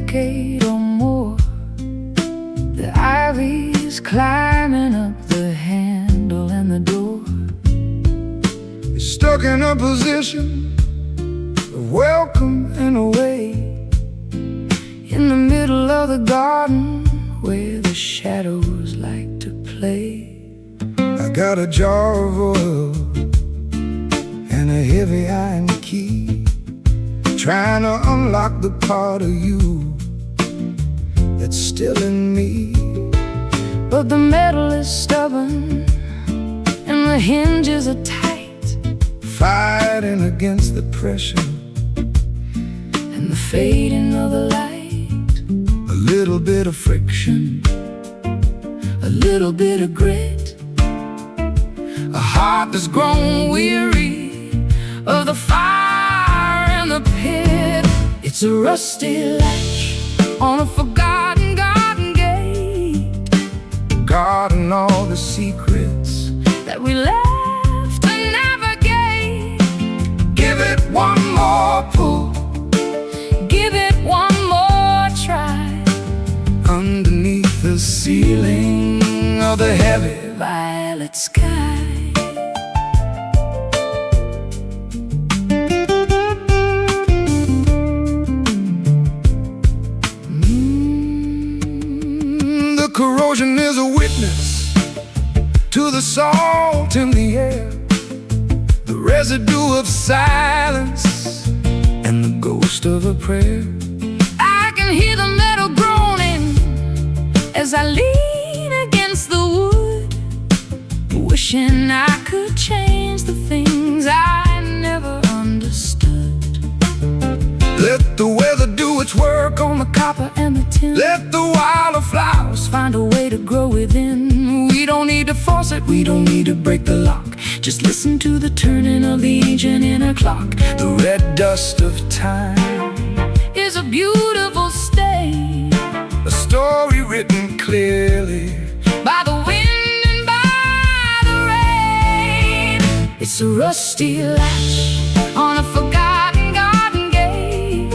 decade or more. The ivy's climbing up the handle and the door. It's stuck in a position of welcome and away, in the middle of the garden where the shadows like to play. I got a jar of oil and a heavy iron key, trying to unlock the part of you that's still in me. But the metal is stubborn and the hinges are tight, fighting against the pressure and the fading of the light. A little bit of friction, a little bit of grit, a heart that's grown weary of the fire and the pit. It's a rusty latch on a forgotten garden gate, guarding all the secrets that we left to navigate. Give it one more pull, give it one more try, underneath the ceiling of the heavy violet sky. The corrosion is a witness to the salt in the air, the residue of silence and the ghost of a prayer. I can hear the metal groaning as I lean against the wood, wishing I could change the things I never understood. Let the weather do its work on the copper and the tin. Let the wildflowers find a way to grow within. We don't need to force it, we don't need to break the lock. Just listen to the turning of the ancient inner clock. The red dust of time is a beautiful stain, a story written clearly by the wind and by the rain. It's a rusty latch on a forgotten garden gate,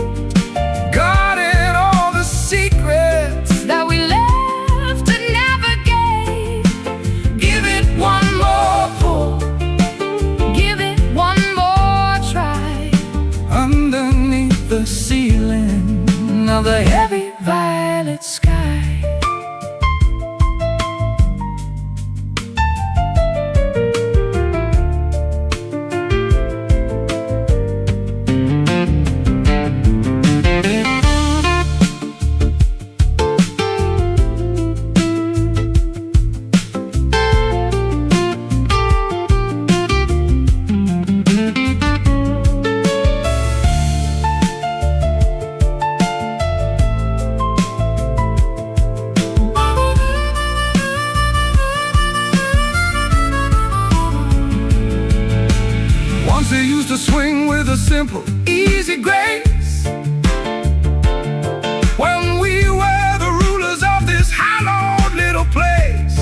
guarding all the secrets that we left to navigate. Give it one more pull, give it one more try, underneath the ceiling of the heavy violet sky. They used to swing with a simple, easy grace, when we were the rulers of this hallowed little place.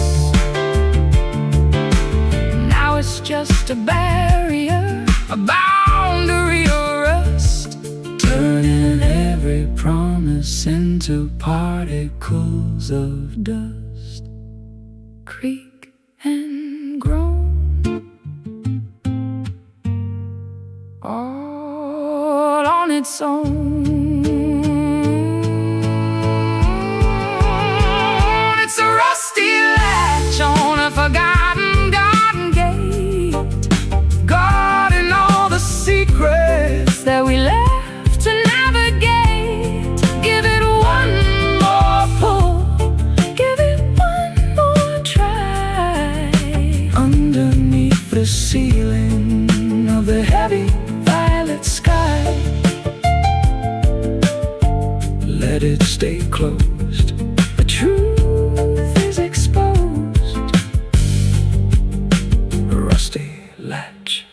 Now it's just a barrier, a boundary of rust, turning every promise into particles of dust. Creak and groan, all on its own. It's a rusty latch on a forgotten garden gate, guarding all the secrets that we left to navigate. Give it one more pull, give it one more try, underneath the ceiling of the heavy violet sky. Let it stay closed, the truth is exposed. Rusty latch.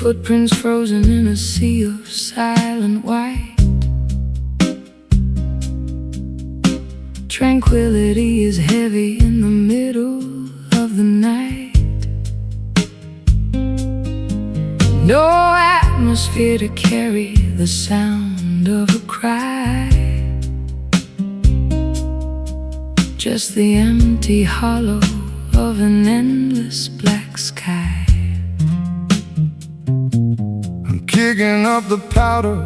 footprints frozen in a sea of silent white. Tranquility is heavy in the middle of the night. No atmosphere to carry the sound of a cry. Just the empty hollow of an endless black sky. I'm kicking up the powder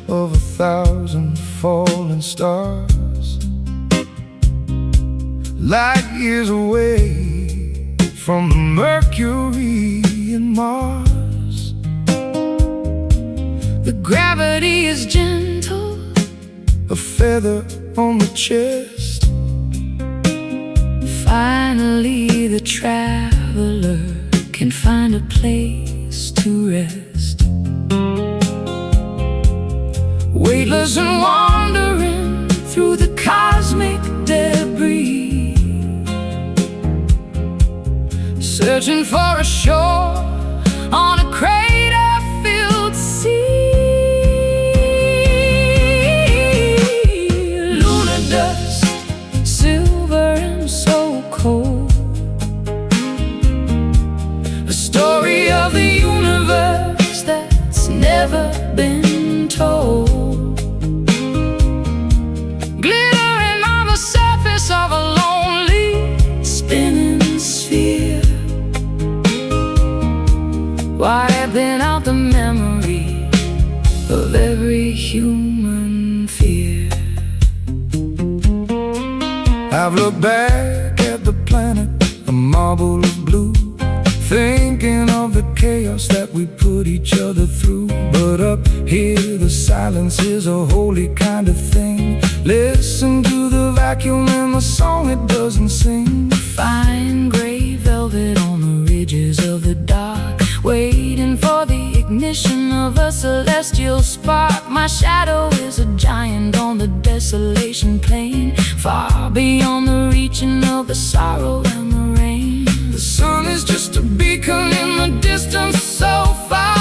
of 1,000 falling stars, light years away from the Mercury and Mars. The gravity is gentle, a feather on the chest. Finally the traveler can find a place to rest. Weightless and wandering through the cosmic debris, searching for a shore on a crater-filled sea. Lunar dust, silver and so cold, a story of the universe that's never been told. Glittering on the surface of a lonely spinning sphere, wiping out the memory of every human fear. I've looked back at the planet, a marble of blue, thinking of the chaos that we put each other through. But up here the silence is a holy kind of thing. Listen to the vacuum and the song it doesn't sing. Fine gray velvet on the ridges of the dark, waiting for the ignition of a celestial spark. My shadow is a giant on the desolation plain, far beyond the reaching of the sorrow and the rain. The sun is just a beacon in the distance so far,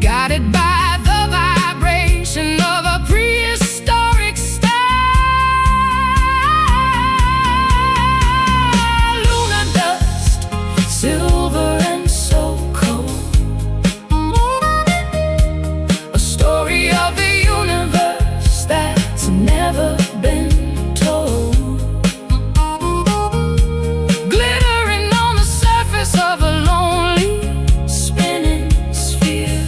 guided by the vibration of a prehistoric star. Lunar dust, silver and so cold, a story of the universe that's never been told. Glittering on the surface of a lonely spinning sphere,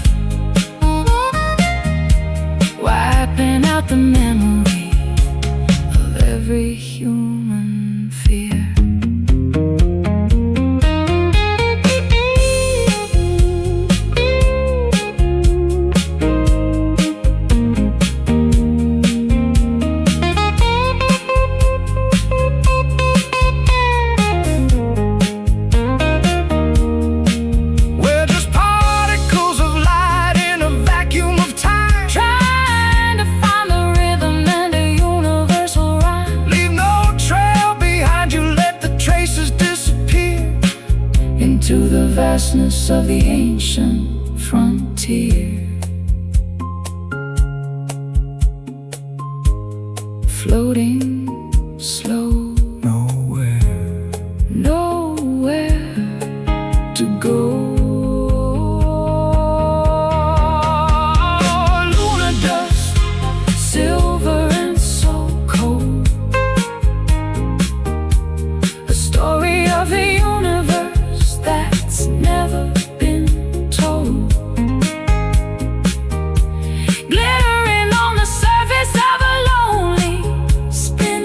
wiping out the memory of every human fear. we're just particles of light in a vacuum of time. Trying to find the rhythm and a universal rhyme. Leave no trail behind you, let the traces disappear Into the vastness of the ancient frontier, floating slow, nowhere nowhere to go. Lunar dust, silver and so cold, a story of the universe that's never been told. Glittering on the surface of a lonely spinning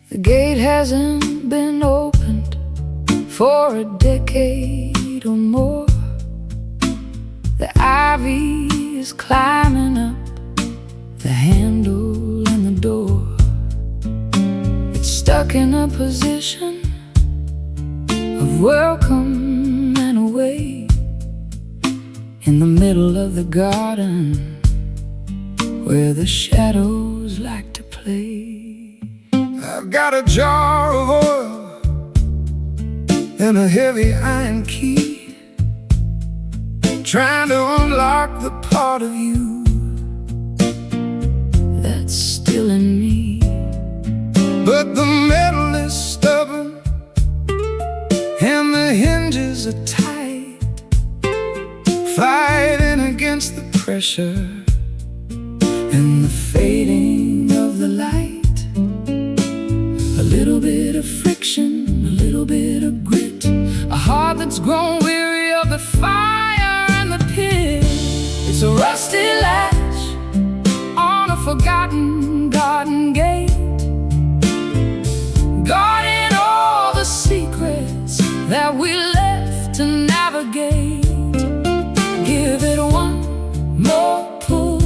The gate hasn't been opened for a decade or more. The ivy is climbing up the handle and the door. It's stuck in a position of welcome and away in the middle of the garden where the shadows like to play. I've got a jar of oil and a heavy iron key, trying to unlock the part of you that's still in me. But the metal is stubborn and the hinges are tight, fighting against the pressure and the fading of the light. A little bit of friction, a little bit of grit, a heart that's grown weary of the fire and the pit. It's a rusty latch on a forgotten garden gate, guarding all the secrets that we left to navigate. Give it one more pull,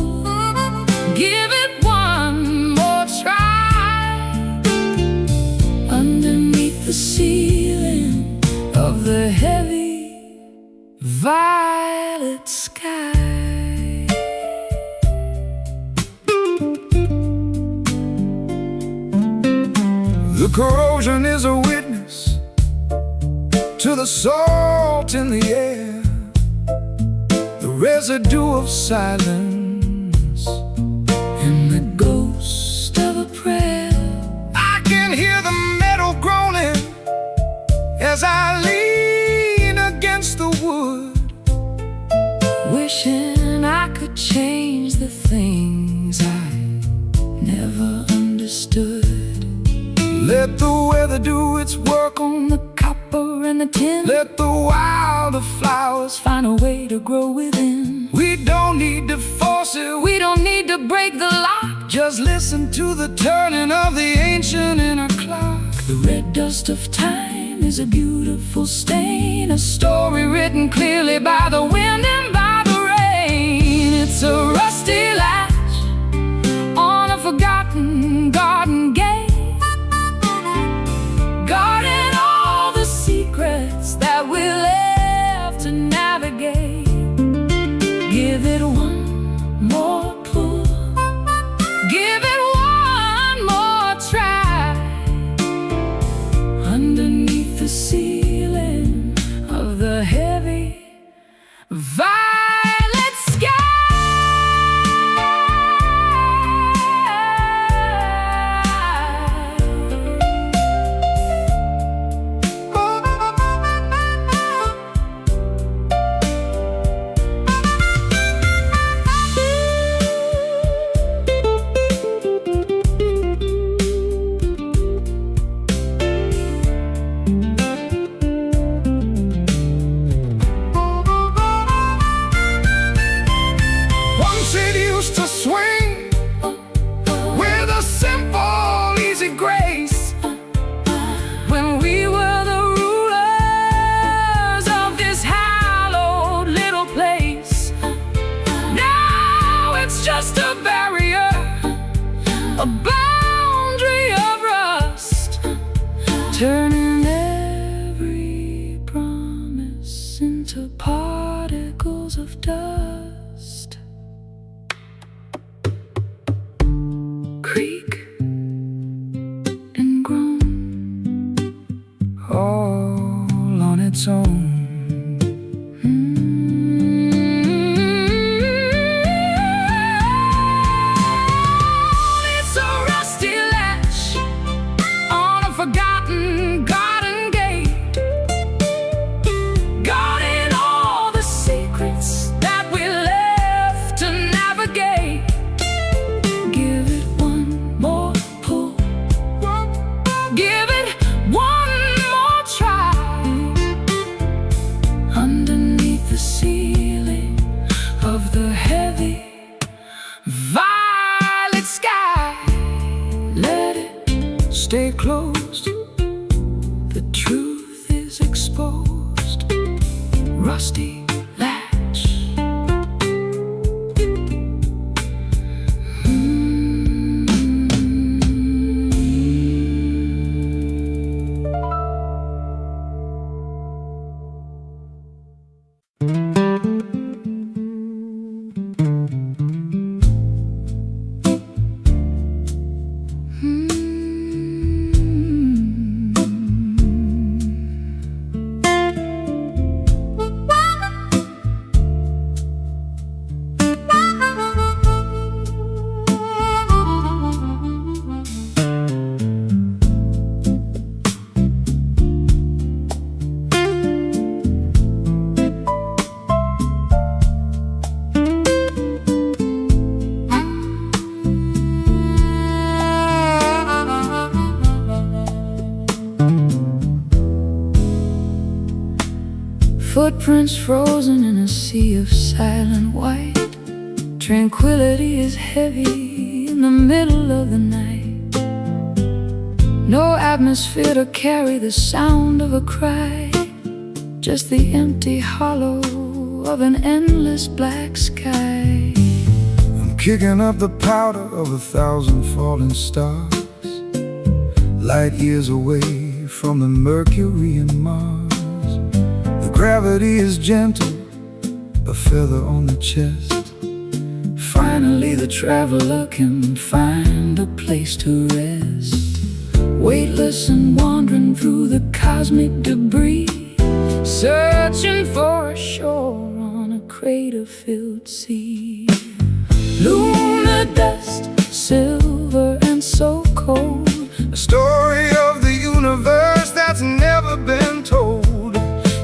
give it one more try, underneath the ceiling of the heavy violet sky. The corrosion is a witness to the salt in the air, the residue of silence And the ghost of a prayer. I can hear the metal groaning as I lean against the wood, Wishing I could change the things I never understood. let the weather do its work On the copper and the tin, let the wilder flowers find a way to grow within. We don't need to force it, We don't need to break the lock, just listen to the turning of the ancient inner clock. the red dust of time is a beautiful stain, a story written clearly by the wind and by the rain. It's a rusty latch on a forgotten garden gate, guarding all the secrets that we left to navigate. Give it one more pull, give it one more try, underneath the ceiling of the heavy violet sky. Once it used to swing with a simple, easy grace, When we were the rulers of this hallowed little place, now it's just a barrier, a boundary of rust, turning every promise into particles of dust. Creak and groan, all on its own. It's a rusty stay closed, the truth is exposed. Rusty latch. Footprints frozen in a sea of silent white. Tranquility is heavy in the middle of the night. No atmosphere to carry the sound of a cry, just the empty hollow of an endless black sky. I'm kicking up the powder of 1,000 falling stars, light years away from the Mercury and Mars. Gravity is gentle, a feather on the chest. Finally the traveler can find a place to rest, weightless and wandering through the cosmic debris, searching for a shore on a crater-filled sea. Lunar dust, silver and so cold, a story of the universe that's never been told.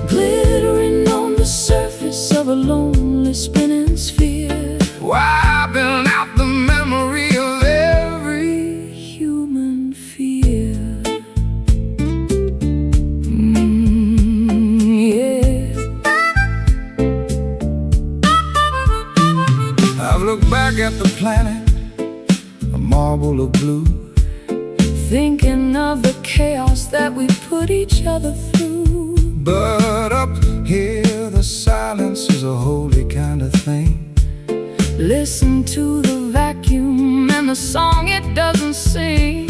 Glittering on the surface of a lonely spinning sphere, Wiping out the memory of every human fear. Yeah. I've looked back at the planet, a marble of blue, thinking of the chaos that we put each other through. but up here the silence is a holy kind of thing. Listen to the vacuum and the song it doesn't sing.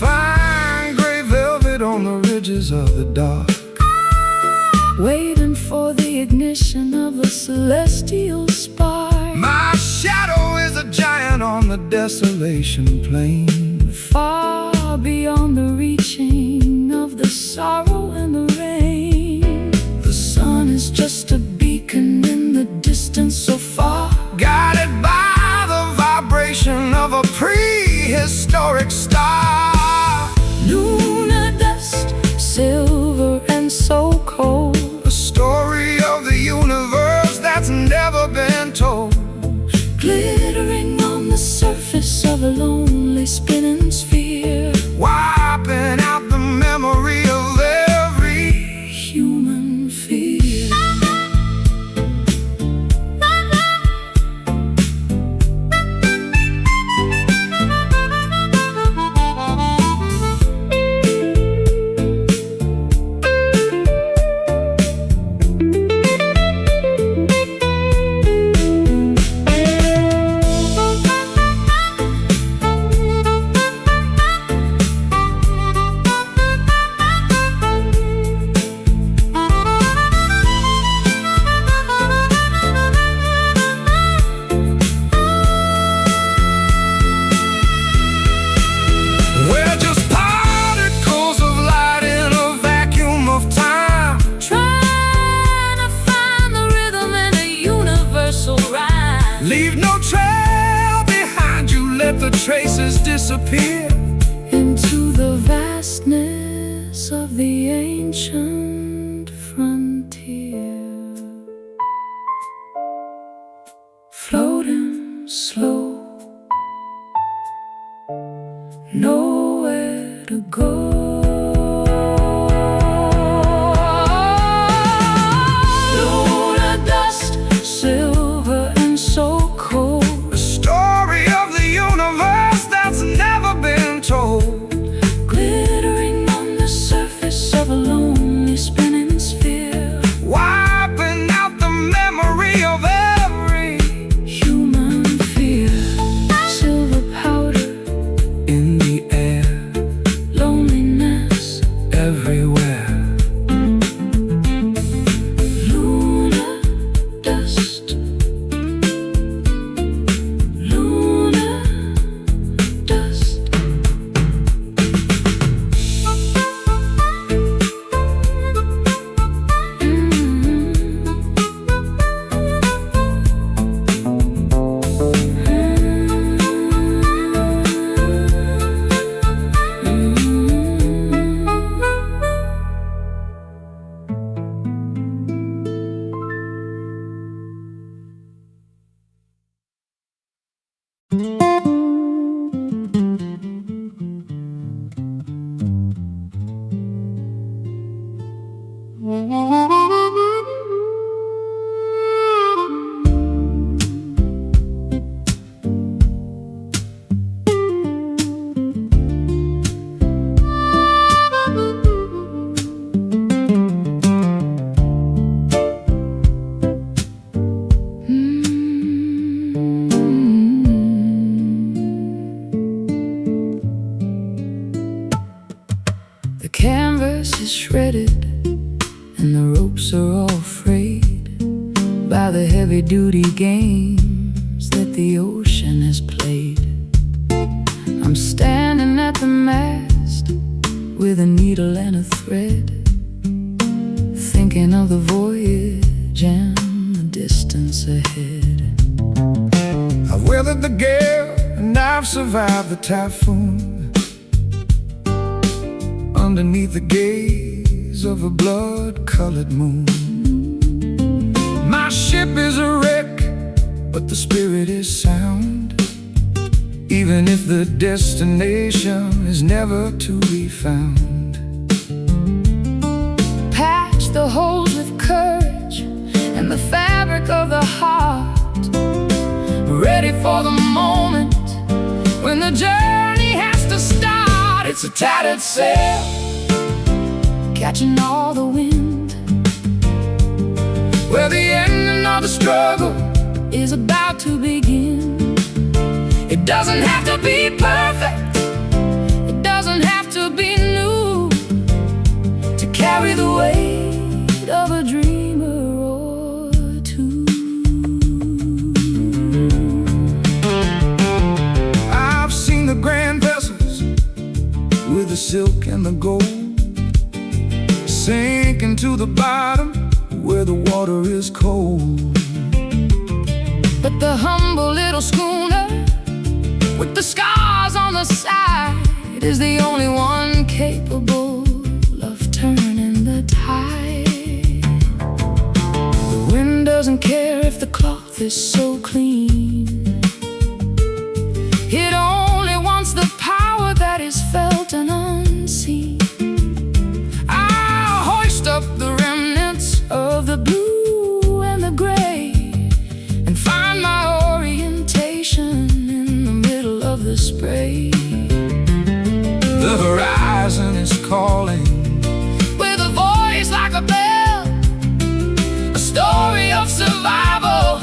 Fine gray velvet on the ridges of the dark, waiting for the ignition of a celestial spark. my shadow is a giant on the desolation plain, Far beyond the reaching of the sorrow and the rain. The sun is just a beacon in the distance so far, guided by the vibration of a prehistoric star. lunar dust, silver and so cold, A story of the universe that's never been told. glittering on the surface of a lonely spinning sphere, Wiping out the memory of every human fear. We're just particles of light in a vacuum of time, Trying to find the rhythm in a universal rhyme. leave no trail behind you, let the traces disappear. Into the vastness of the ancient frontier, floating slow, nowhere to go. Lunar dust, silver and so cold, A story of the universe that's never been told. glitter shredded, and the ropes are all frayed by the heavy-duty games that the ocean has played. I'm standing at the mast with a needle and a thread, thinking of the voyage and the distance ahead. I've weathered the gale and I've survived the typhoon, underneath the gaze of a blood-colored moon. My ship is a wreck, but the spirit is sound, even if the destination is never to be found. Patch the holes with courage and the fabric of the heart, ready for the moment when the journey has to start. It's a tattered sail, catching all the wind, where the ending of the struggle is about to begin. It doesn't have to be perfect, it doesn't have to be new, to carry the weight of a dreamer or two. I've seen the grand vessels with the silk and the gold sink into the bottom where the water is cold. But the humble little schooner with the scars on the side is the only one capable of turning the tide. The wind doesn't care if the cloth is so clean, it only wants the power that is felt and unseen. I'll hoist up the remnants of the blue and the gray and find my orientation in the middle of the spray. The horizon is calling With a voice like a bell, a story of survival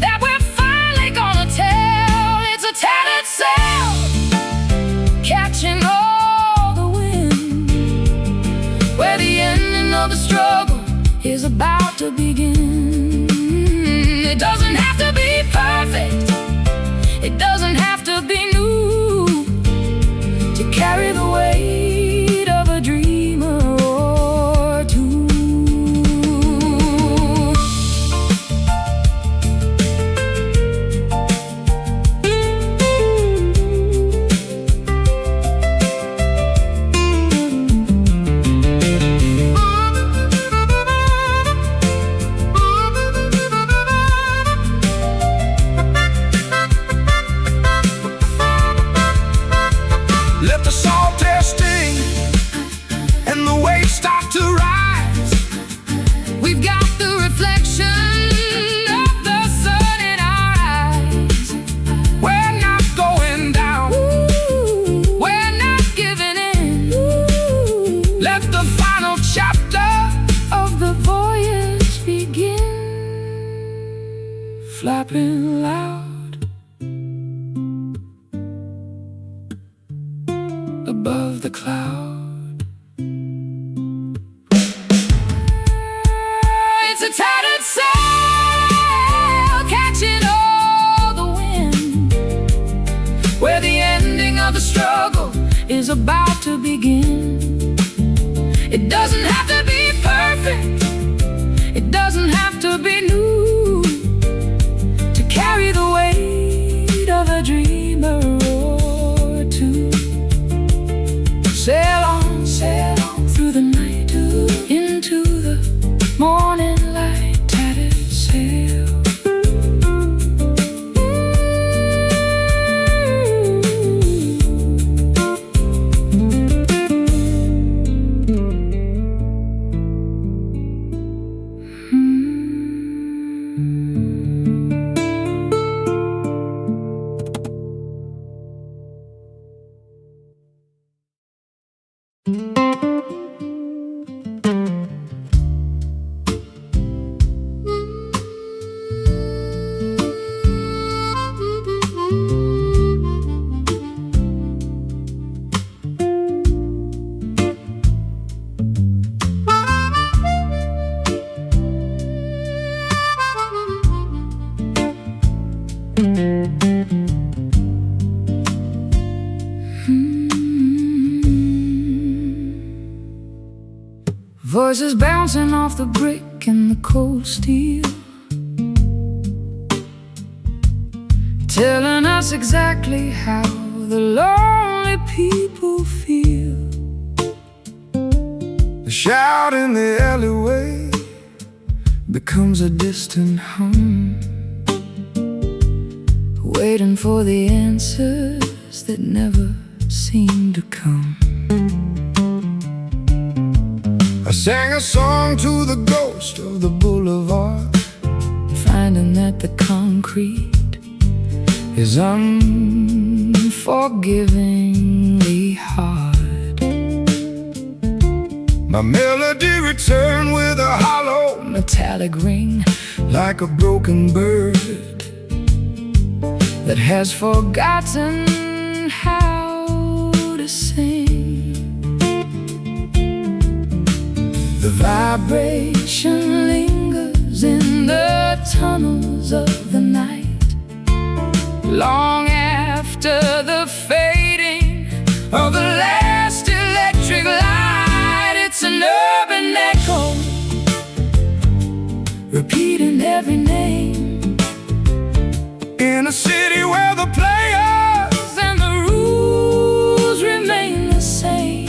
that we're finally gonna tell. It's a tattered sail, catching all the wind, where the ending of the struggle is about to begin. It doesn't have to be perfect, it doesn't have to be new, to carry the weight of a dreamer or two. Let the salt air sting and the waves start to rise. We've got the reflection of the sun in our eyes. We're not going down, Ooh, we're not giving in. Ooh, let the final chapter of the voyage begin. flapping loud above the cloud. It's a tattered sail, catching all the wind, where the ending of the struggle is about to begin. It doesn't have to be perfect, it doesn't have to be new, to carry the weight of a dreamer or two. Sail on through the night, into the morning light, tattered sail. Voices bouncing off the brick and the cold steel, telling us exactly how the lonely people feel. The shout in the alleyway becomes a distant hum, waiting for the answers that never seem to come. I sang a song to the ghost of the boulevard, finding that the concrete is unforgivingly hard. My melody returned with a hollow metallic ring, like a broken bird that has forgotten how to sing. The vibration lingers in the tunnels of the night, long after the fading of the last electric light. It's an urban echo, repeating every name, in a city where the players and the rules remain the same.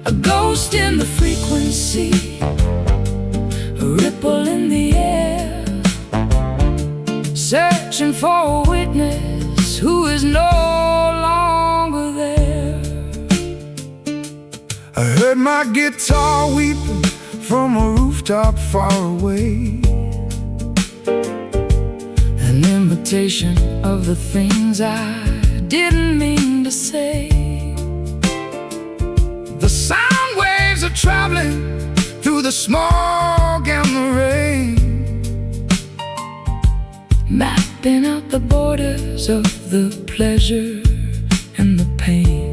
A ghost in the frequency, a ripple in the air, searching for a witness who is no longer there. I heard my guitar weeping from a rooftop far away, an imitation of the things I didn't mean to say. The sound waves are traveling through the smog and the rain, mapping out the borders of the pleasure and the pain.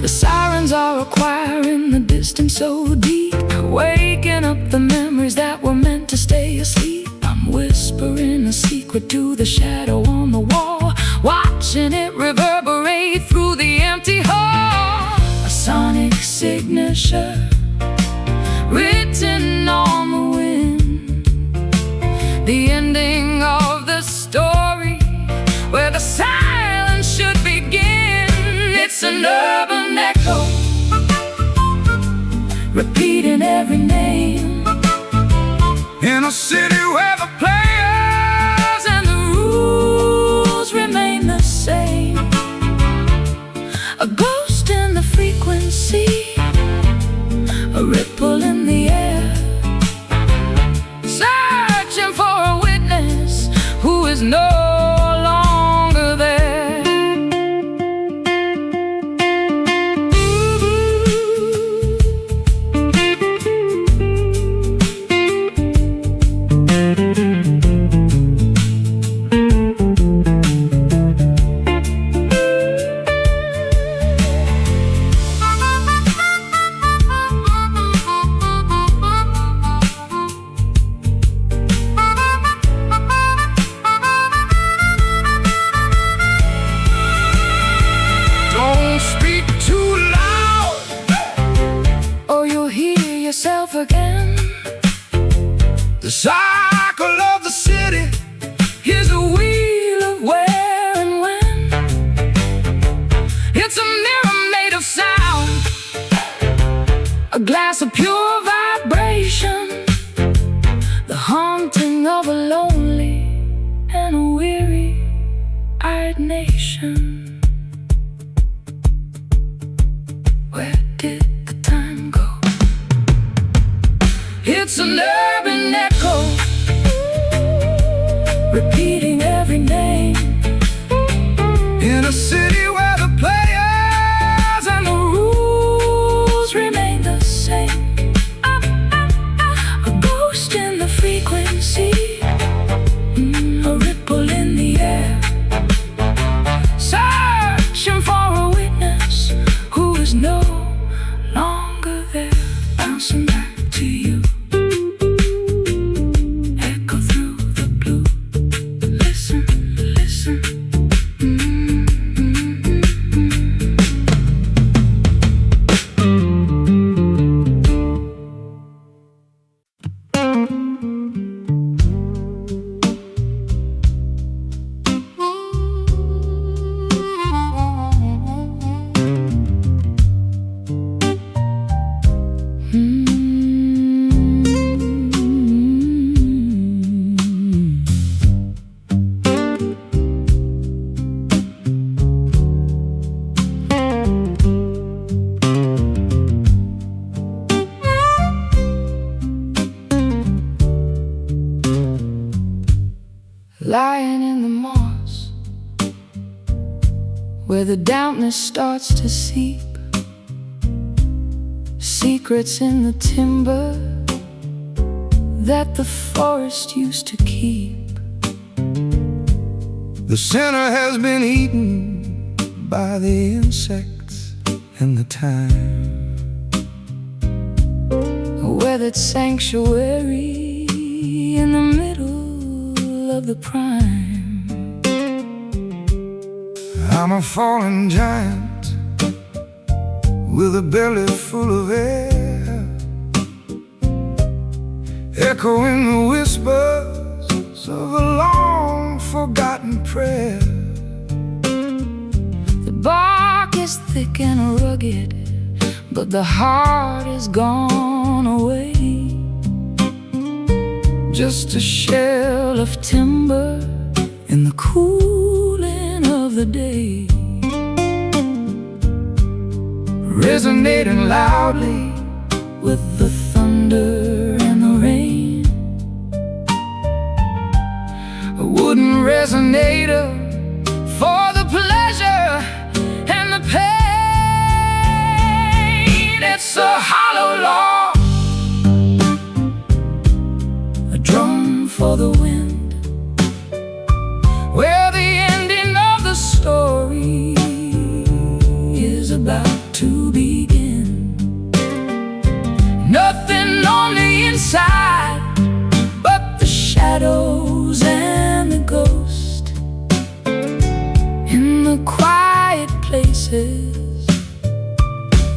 The sirens are a choir in the distance so deep, waking up the memories that were meant to stay asleep. I'm whispering a secret to the shadow on the wall, watching it reverberate through the empty hall. A sonic signature written on the wind, the ending of the story where the silence should begin. It's an urban echo, repeating every name, in a city where the players and the rules remain the same. A ghost in the frequency, a ripple in the air, searching for a witness who is no longer there. Yourself again. The cycle of the city is a wheel of where and when. It's a mirror made of sound, a glass of pure vibration, the haunting of a lonely and a weary-eyed nation. Where did the time go? It's an urban echo, repeating every name, in a city where the players and the rules remain the same. A ghost in the frequency, a ripple in the air, searching for a witness who is no longer there. Bouncing back to you, echo through the blue. Listen. lying in the moss, where the dampness starts to seep, secrets in the timber that the forest used to keep. The sinner has been eaten by the insects and the time, a weathered sanctuary in the middle of the prime. I'm a fallen giant with a belly full of air, echoing the whispers of a long-forgotten prayer. The bark is thick and rugged, but the heart is gone away. Just a shell of timber in the cooling of the day, resonating loudly with the thunder and the rain. A wooden resonator for the pleasure and the pain. It's a hollow log, a drum for the wind, where the ending of the story is about to begin. Nothing on the inside but the shadows and the ghost in the quiet places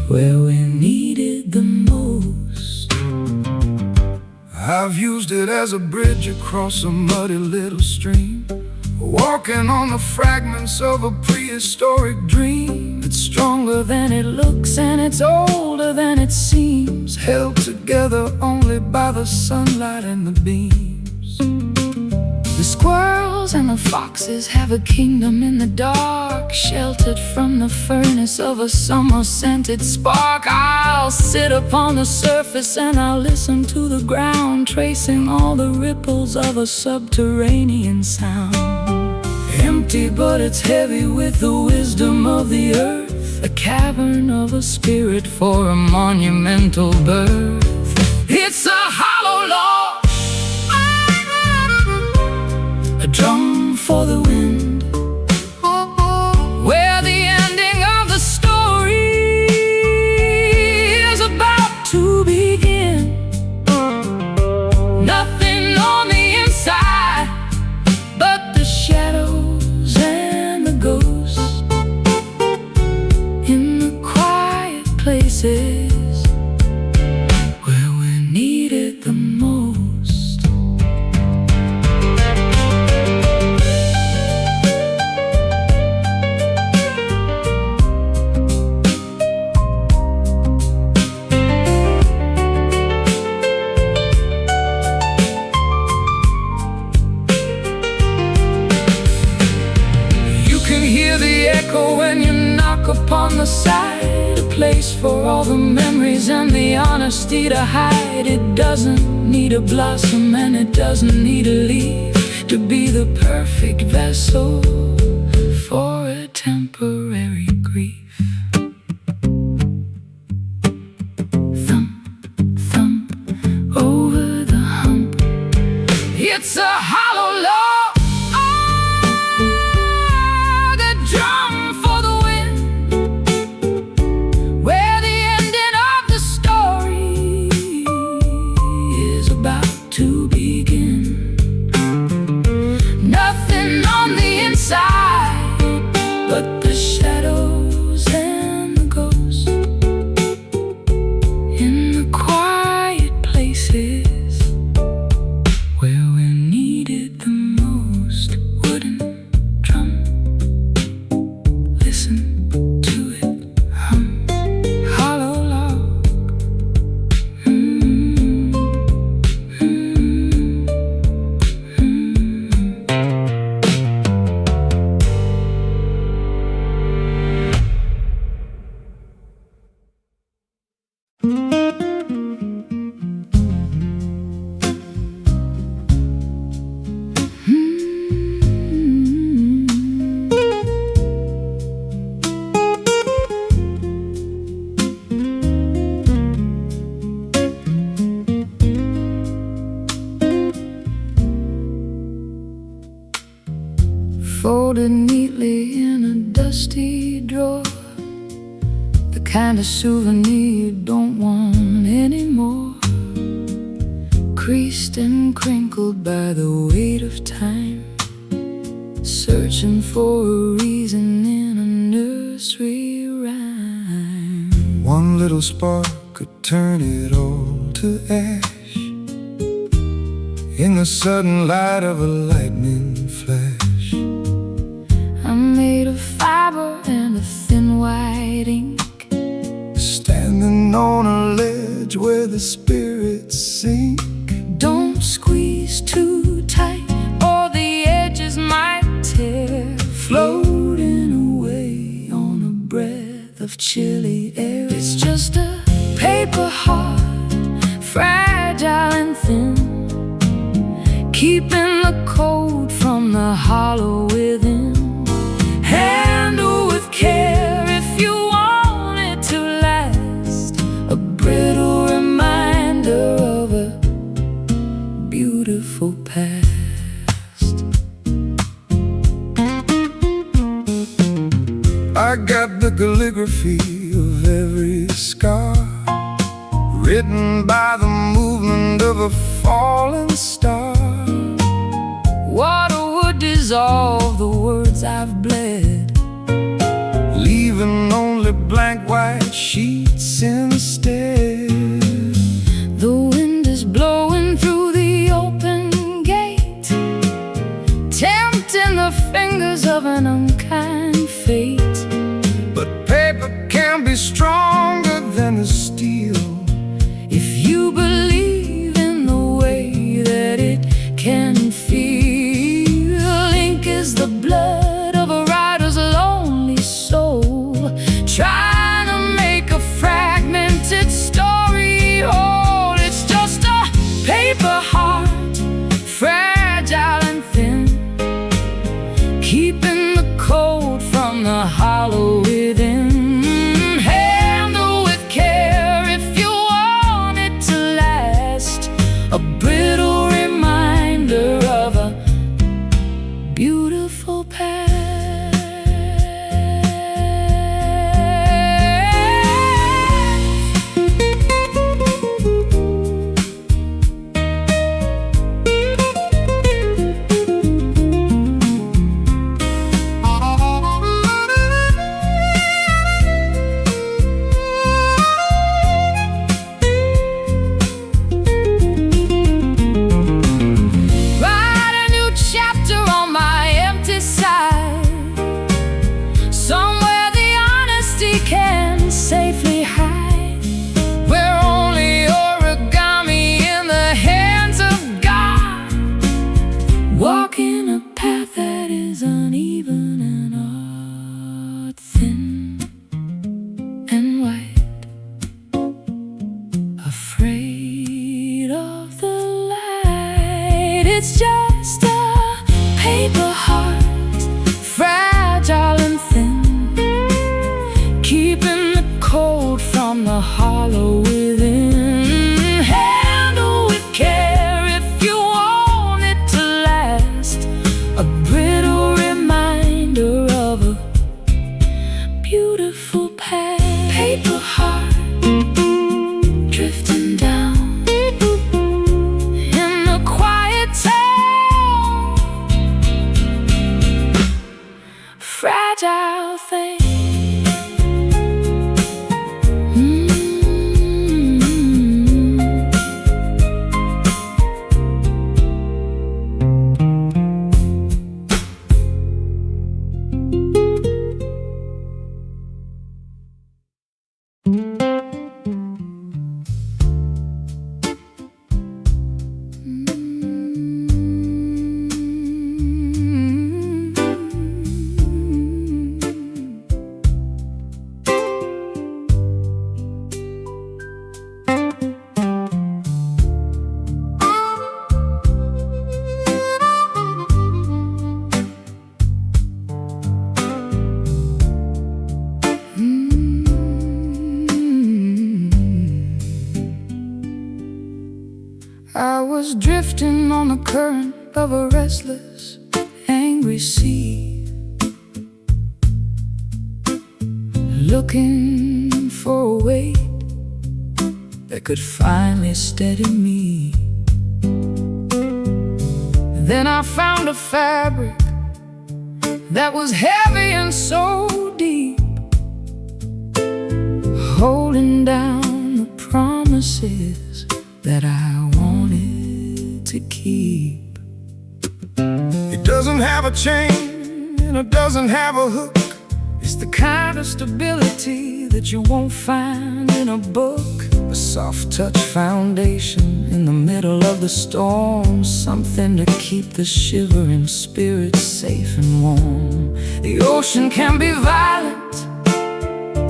where we needed the most. I've used it as a bridge across a muddy little stream, walking on the fragments of a prehistoric dream. It's stronger than it looks and it's older than it seems, held together only by the sunlight and the beams. The squirrels and the foxes have a kingdom in the dark, sheltered from the furnace of a summer-scented spark. I'll sit upon the surface and I'll listen to the ground, tracing all the ripples of a subterranean sound. Empty, but it's heavy with the wisdom of the earth, a cavern of a spirit for a monumental birth. It's a hollow log, a drum for the wind, where the ending of the story is about to begin. Nothing on the inside but the shadows and the ghosts in the quiet places where we needed the most. You can hear the echo when you knock upon the side, a place for all the memories and the honesty to hide. It doesn't need a blossom and it doesn't need a leaf to be the perfect vessel for a temporary grief. Thump, thump, over the hump. It's a hollow log, a drum for the wind, where the ending of the story is about to begin. Nothing on the inside but the shadows folded neatly in a dusty drawer, the kind of souvenir you don't want anymore, creased and crinkled by the weight of time, searching for a reason in a nursery rhyme. One little spark could turn it all to ash in the sudden light of a lightning flash. I'm made of fiber and a thin white ink, standing on a ledge where the spirits sink. Don't squeeze too tight or the edges might tear, floating away on a breath of chilly air. It's just a paper heart, fragile and thin, keeping the cold from the hollow within. Handle with care if you want it to last, a brittle reminder of a beautiful past. I got the calligraphy of every scar, written by the movement of a falling star. Water would dissolve the words I've bled, leaving only blank white sheets instead. the wind is blowing through the open gate, tempting the fingers of an unkind fate. But paper can be stronger than the steel If you believe in the way that it can feel. Ink is the blood of a writer's lonely soul, trying to make a fragmented story whole. It's just a paper heart, fragile and thin, keeping the cold from the hollow within. Handle with care if you want it to last, a brittle reminder of a beautiful past. Write a new chapter on my empty side, somewhere the honesty can safely hide, where only origami in the hands of God, walking a path that is uneven and art thin and white, afraid of the light. It's just a paper heart, fragile and thin, keeping the cold from the hollow within. Handle with care if you want it to last, a brittle reminder of a beautiful past. Paper heart, drifting down in the quiet town, fragile thing. I was drifting on the current of a restless, angry sea. looking for a weight that could finally steady me. Then I found a fabric that was heavy and so deep, holding down the promises that I wanted to keep. It doesn't have a chain and it doesn't have a hook. It's the kind of stability that you won't find in a book. A soft touch foundation in the middle of the storm, something to keep the shivering spirit safe and warm. The ocean can be violent,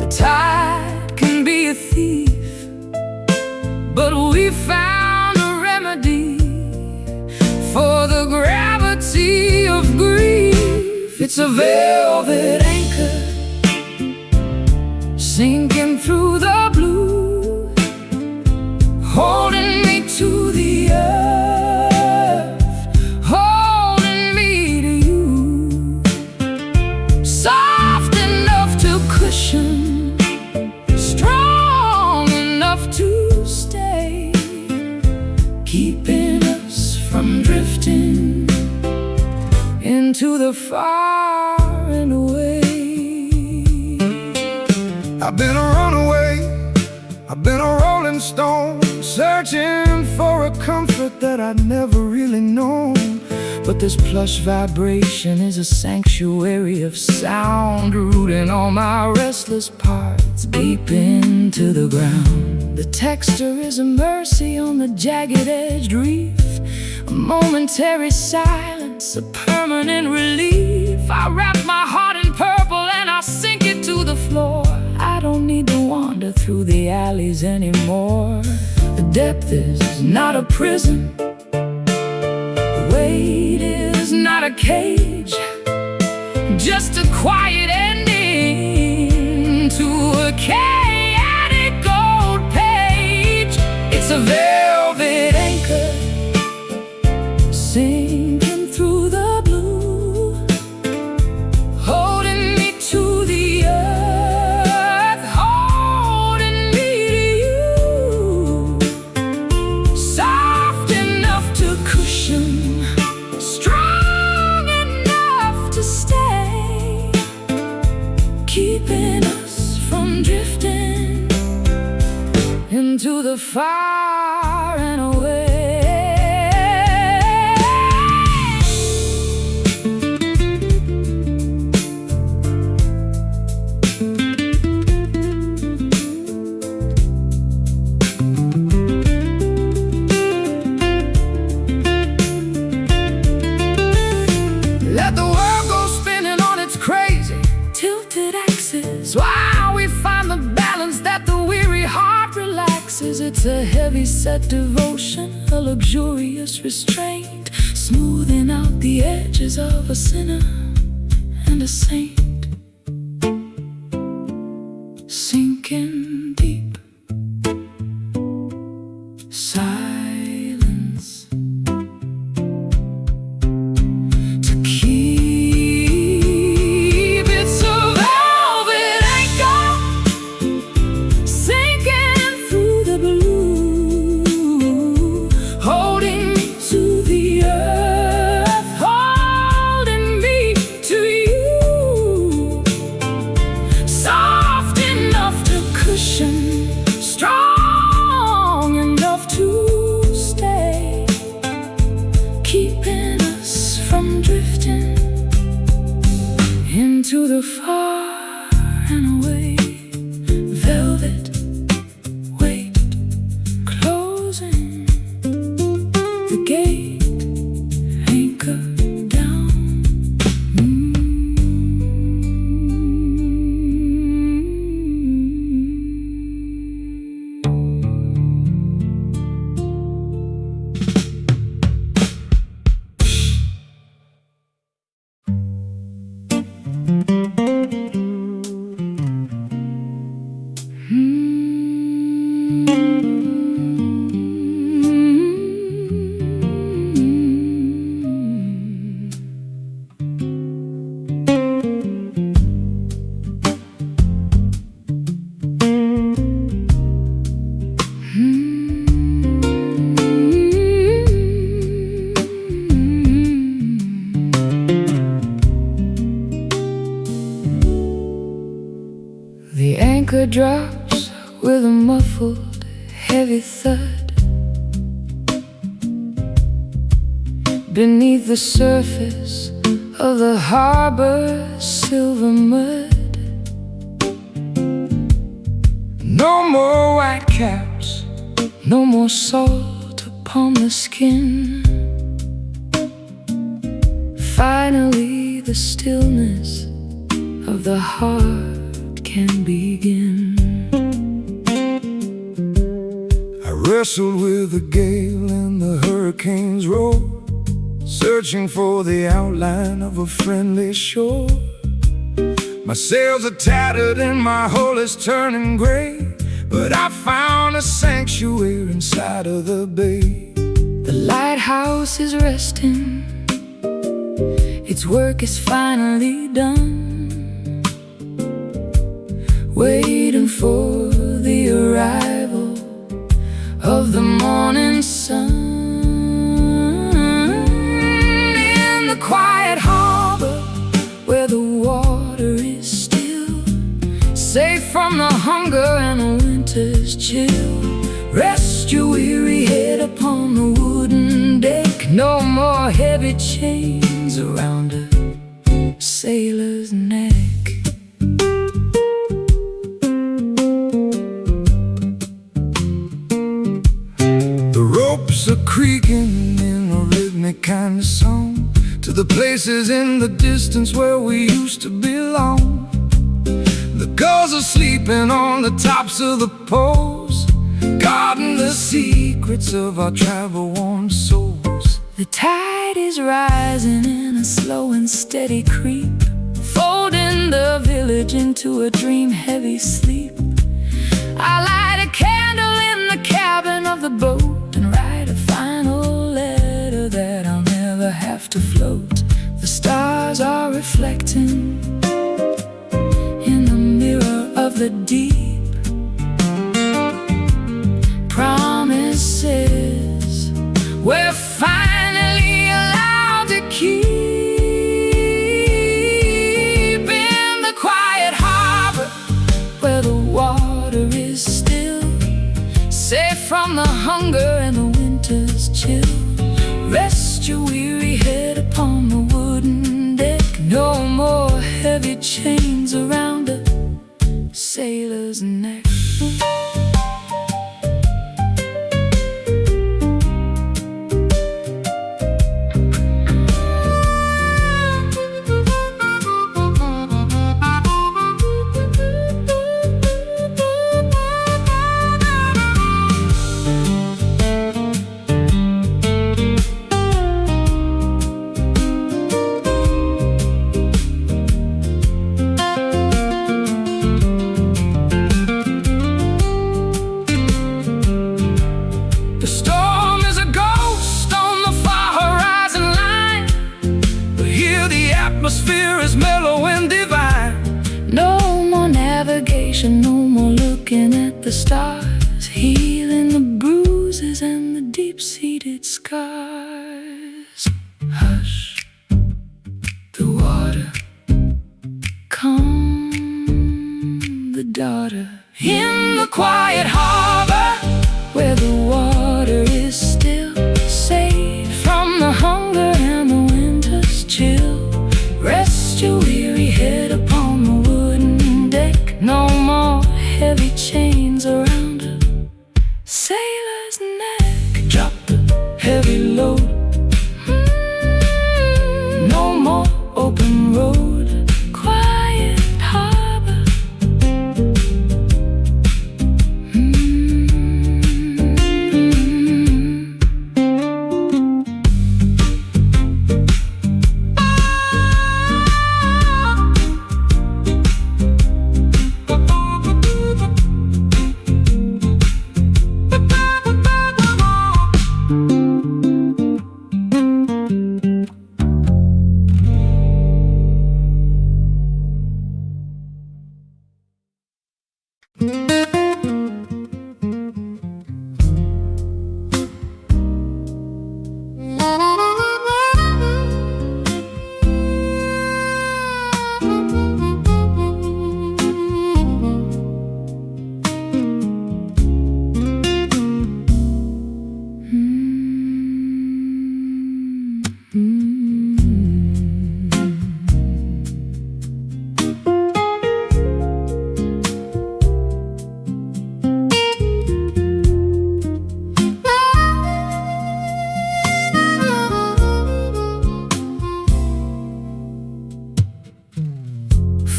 the tide can be a thief, but we found a remedy for the gravity of grief. It's a velvet anchor sinking through the blue, holding me to the earth, holding me to you. Soft enough to cushion, strong enough to stay, keeping us from drifting into the far and away. I've been a runaway, I've been a rolling stone, searching for a comfort that I'd never really known. But this plush vibration is a sanctuary of sound, rooting all my restless parts deep into the ground. The texture is a mercy on the jagged-edged reef, a momentary silence, a permanent relief. I wrap my heart in purple and I sink it to the floor. I don't need to wander through the alleys anymore. The depth is not a prison, the weight is not a cage, just a quiet ending to a chaotic gold page. It's a velvet anchor sinking through the blue, holding me to the earth, holding me to you. Soft enough to cushion, strong enough to stay, keeping us from drifting into the far and away. Let the world go spinning on its crazy tilted axis, while we find the balance that the weary heart relaxes. It's a heavy set devotion, a luxurious restraint, smoothing out the edges of a sinner and a saint. Sinking deep, silence to keep. It's a velvet anchor sinking through the blue, holding me to the earth, holding me to you. Soft enough to cushion, strong enough to stay, keeping us from drifting into the far and away. Velvet weight closing the gate, anchor down. anchor drops with a muffled, heavy thud. Beneath the surface of the harbor's silver mud. No more white caps, no more salt upon the skin. Finally the stillness of the heart can begin. I wrestled with the gale and the hurricane's roar, searching for the outline of a friendly shore. My sails are tattered and my hull is turning gray, but I found a sanctuary inside of the bay. The lighthouse is resting, its work is finally done, waiting for the arrival of the morning sun. In the quiet harbor where the water is still, safe from the hunger and the winter's chill, rest your weary head upon the wooden deck. No more heavy chains around a sailor's neck. The ropes are creaking in a rhythmic kind of song to the places in the distance where we used to belong. The gulls are sleeping on the tops of the poles, guarding the secrets of our travel-worn souls. The tide is rising in a slow and steady creep, folding the village into a dream-heavy sleep. I light a candle in the cabin of the boat and write a final letter that I'll never have to float. The stars are reflecting in the mirror of the deep. Promises we're finally allowed to keep. In the quiet harbor where the water is still, safe from the hunger and the winter's chill, rest your weary head upon the wooden deck. No more heavy chains around a sailor's neck. Atmosphere is mellow and divine. No more navigation, no more looking at the stars, healing the bruises and the deep-seated scars. Hush, the water, come, the daughter. In the quiet harbor where the water is still, safe from the hunger and the winter's chill, rest your weary head upon the wooden deck. No more heavy chains around a sailor's neck. Drop the Heavy load, no more open road. Quiet harbor,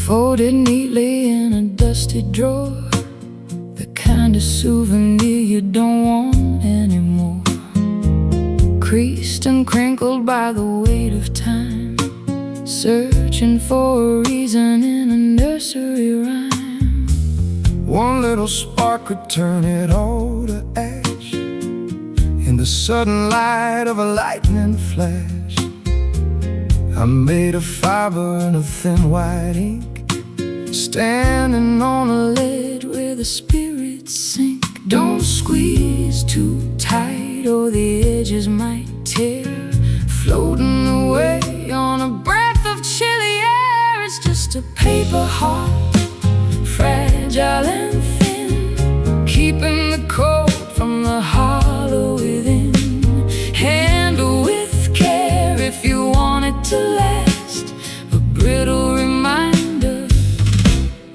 folded neatly in a dusty drawer, the kind of souvenir you don't want anymore. Creased and crinkled by the weight of time, searching for a reason in a nursery rhyme. One little spark could turn it all to ash in the sudden light of a lightning flash. I made a fiber and a thin white ink, standing on a ledge where the spirits sink. Don't squeeze too tight or the edges might tear, floating away on a breath of chilly air. It's just a paper heart, fragile and thin, keeping the cold from the hollow within. Handle with care if you want it to last, a brittle reminder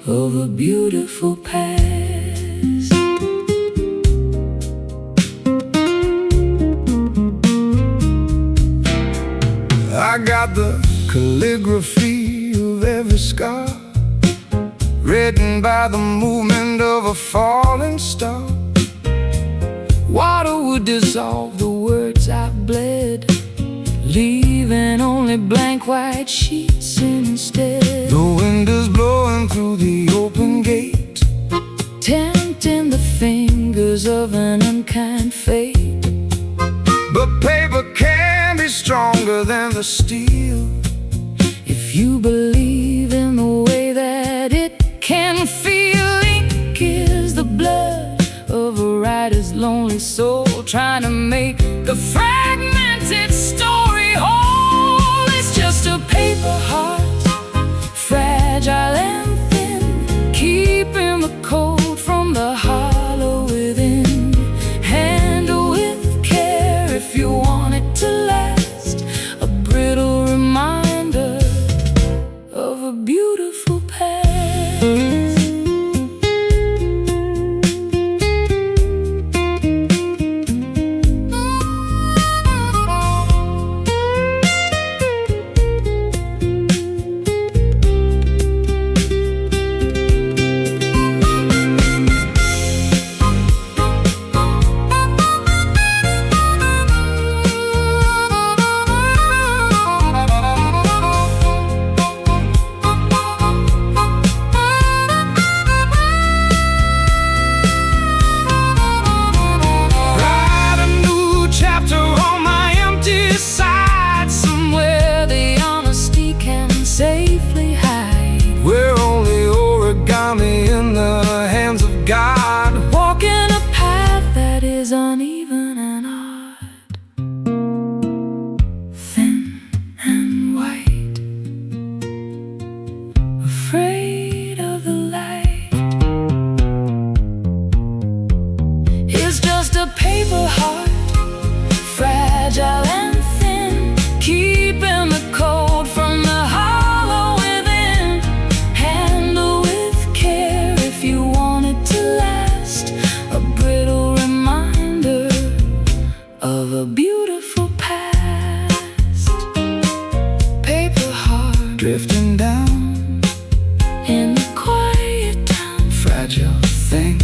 of a beautiful past. I got the calligraphy of every scar, written by the movement of a falling star. Water would dissolve the words I bled, leaving only blank white sheets instead. The wind is blowing through the open gate, tempting the fingers of an unkind fate. but paper can be stronger than the steel, if you believe in the way that it can feel. Ink is the blood of a writer's lonely soul, trying to make the fragmented story whole. It's just a paper heart, fragile and thin, keeping the cold from the hollow within. Handle with care if you want it to last, a brittle reminder of a beautiful past. Uneven and hard, thin and white, afraid of the light. It's just a paper heart, fragile and thin, keeping the cold from the hollow within. Handle with care if you want it to last, a brittle of a beautiful past. Paper heart, drifting down in the quiet town, fragile thing.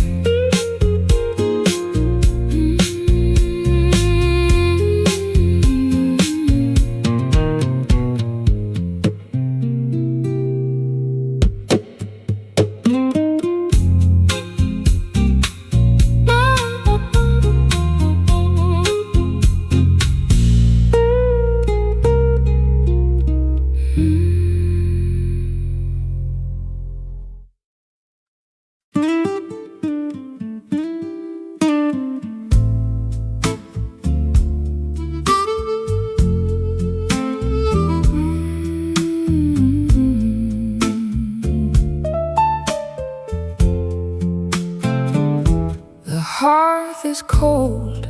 The hearth is cold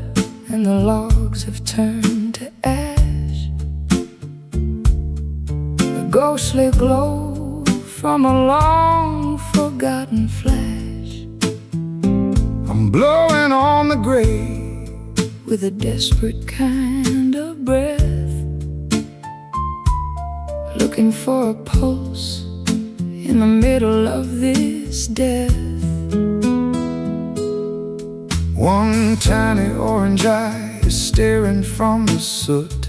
and the logs have turned to ash. The ghostly glow from a long forgotten flash. I'm blowing on the grave with a desperate kind of breath, looking for a pulse in the middle of this death. One tiny orange eye is staring from the soot,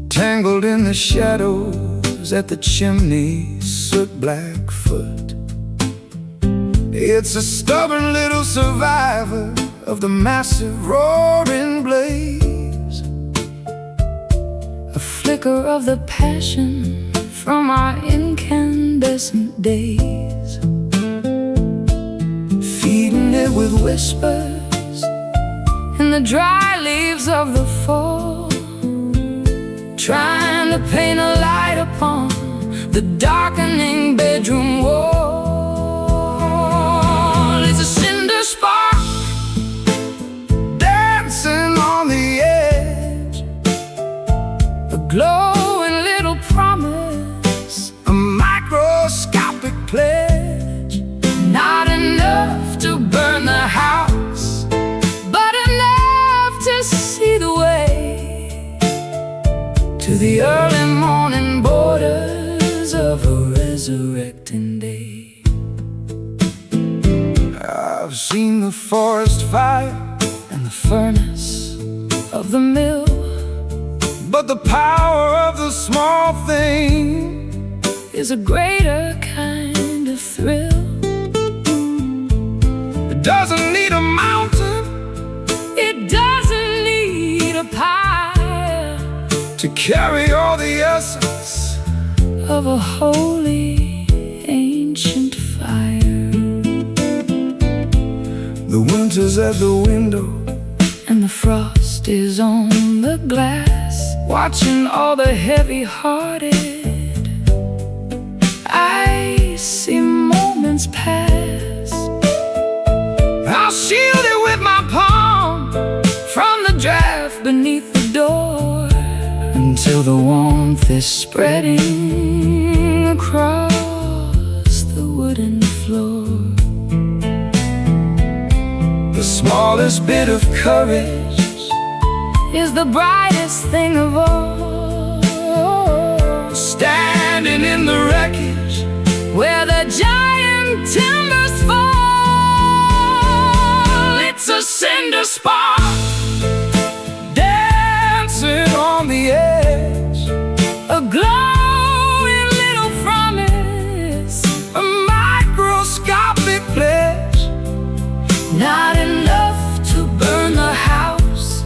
tangled in the shadows at the chimney, soot-black foot. It's a stubborn little survivor of the massive roaring blaze, a flicker of the passion from our incandescent days, feeding it with whispers in the dry leaves of the fall, trying to paint a light upon the darkening bedroom wall. It's a cinder spark dancing on the edge, a glowing little promise, a microscopic pledge. not enough to burn the house, but enough to see the way to the early morning borders of a resurrecting day. I've seen the forest fire And the furnace of the mill, but the power of the small thing is a greater kind of thrill. it doesn't need a mountain It doesn't need a pile to carry all the essence of a holy ancient fire. The winter's at the window, And the frost is on the glass, watching all the heavy-hearted. I see moments pass, I'll shield it with my palm from the draft beneath the door, until the warmth is spreading across the wooden floor. the smallest bit of courage Is the brightest thing of all, standing in the wreckage where the giant timbers fall. It's a cinder spark dancing on the edge, a glowing little promise, a microscopic pledge. not enough to burn the house,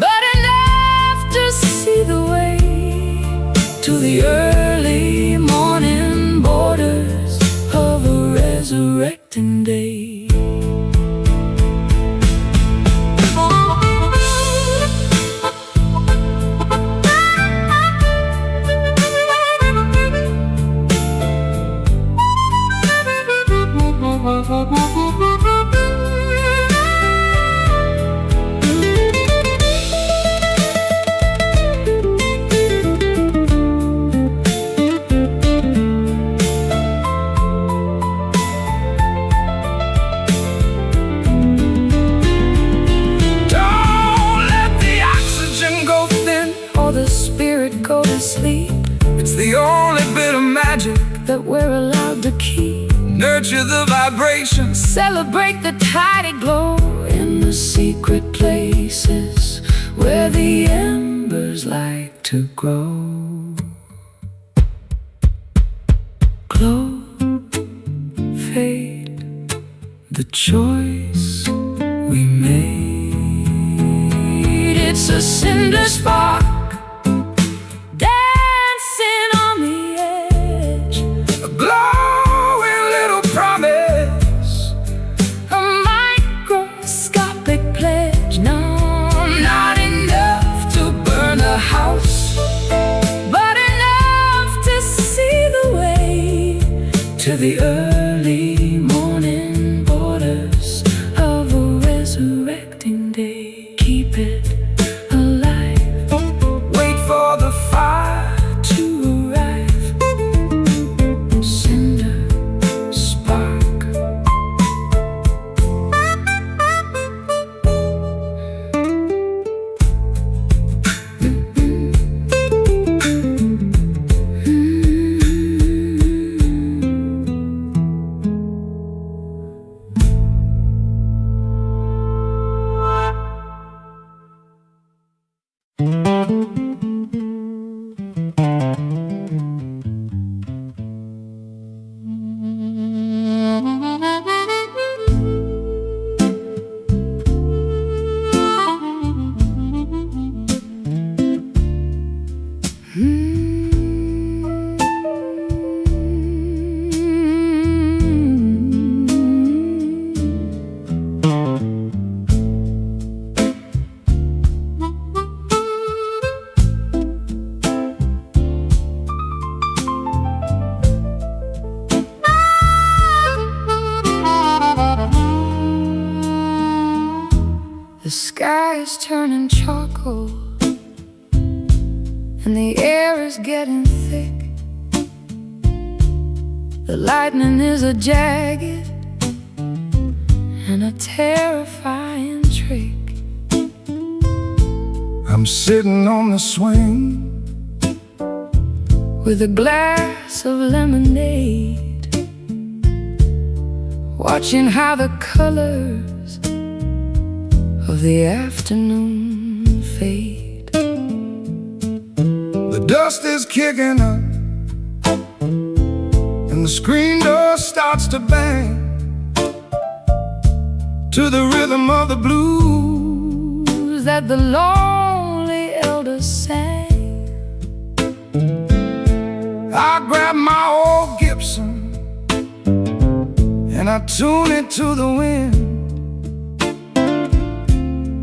but enough to see the way to the early morning borders of a resurrecting day. Go to sleep, It's the only bit of magic, that we're allowed to keep. nurture the vibrations, Celebrate the tidy glow in the secret places where the embers like to grow. Glow, fade, the choice we made. It's a cinder spark dancing on the edge, a glowing little promise. a microscopic pledge. No, not enough to burn a house, but enough to see the way to the early morning borders of a resurrecting day. Keep it alive, Wait for the fire to arrive. Cinder spark. The sky is turning charcoal, and the air is getting thick. The lightning is a jagged and a terrifying trick. I'm sitting on the swing with a glass of lemonade, watching how the colors of the afternoon fade. The dust is kicking up, and the screen door starts to bang to the rhythm of the blues that the lonely elders sang. I grab my old Gibson and I tune it to the wind,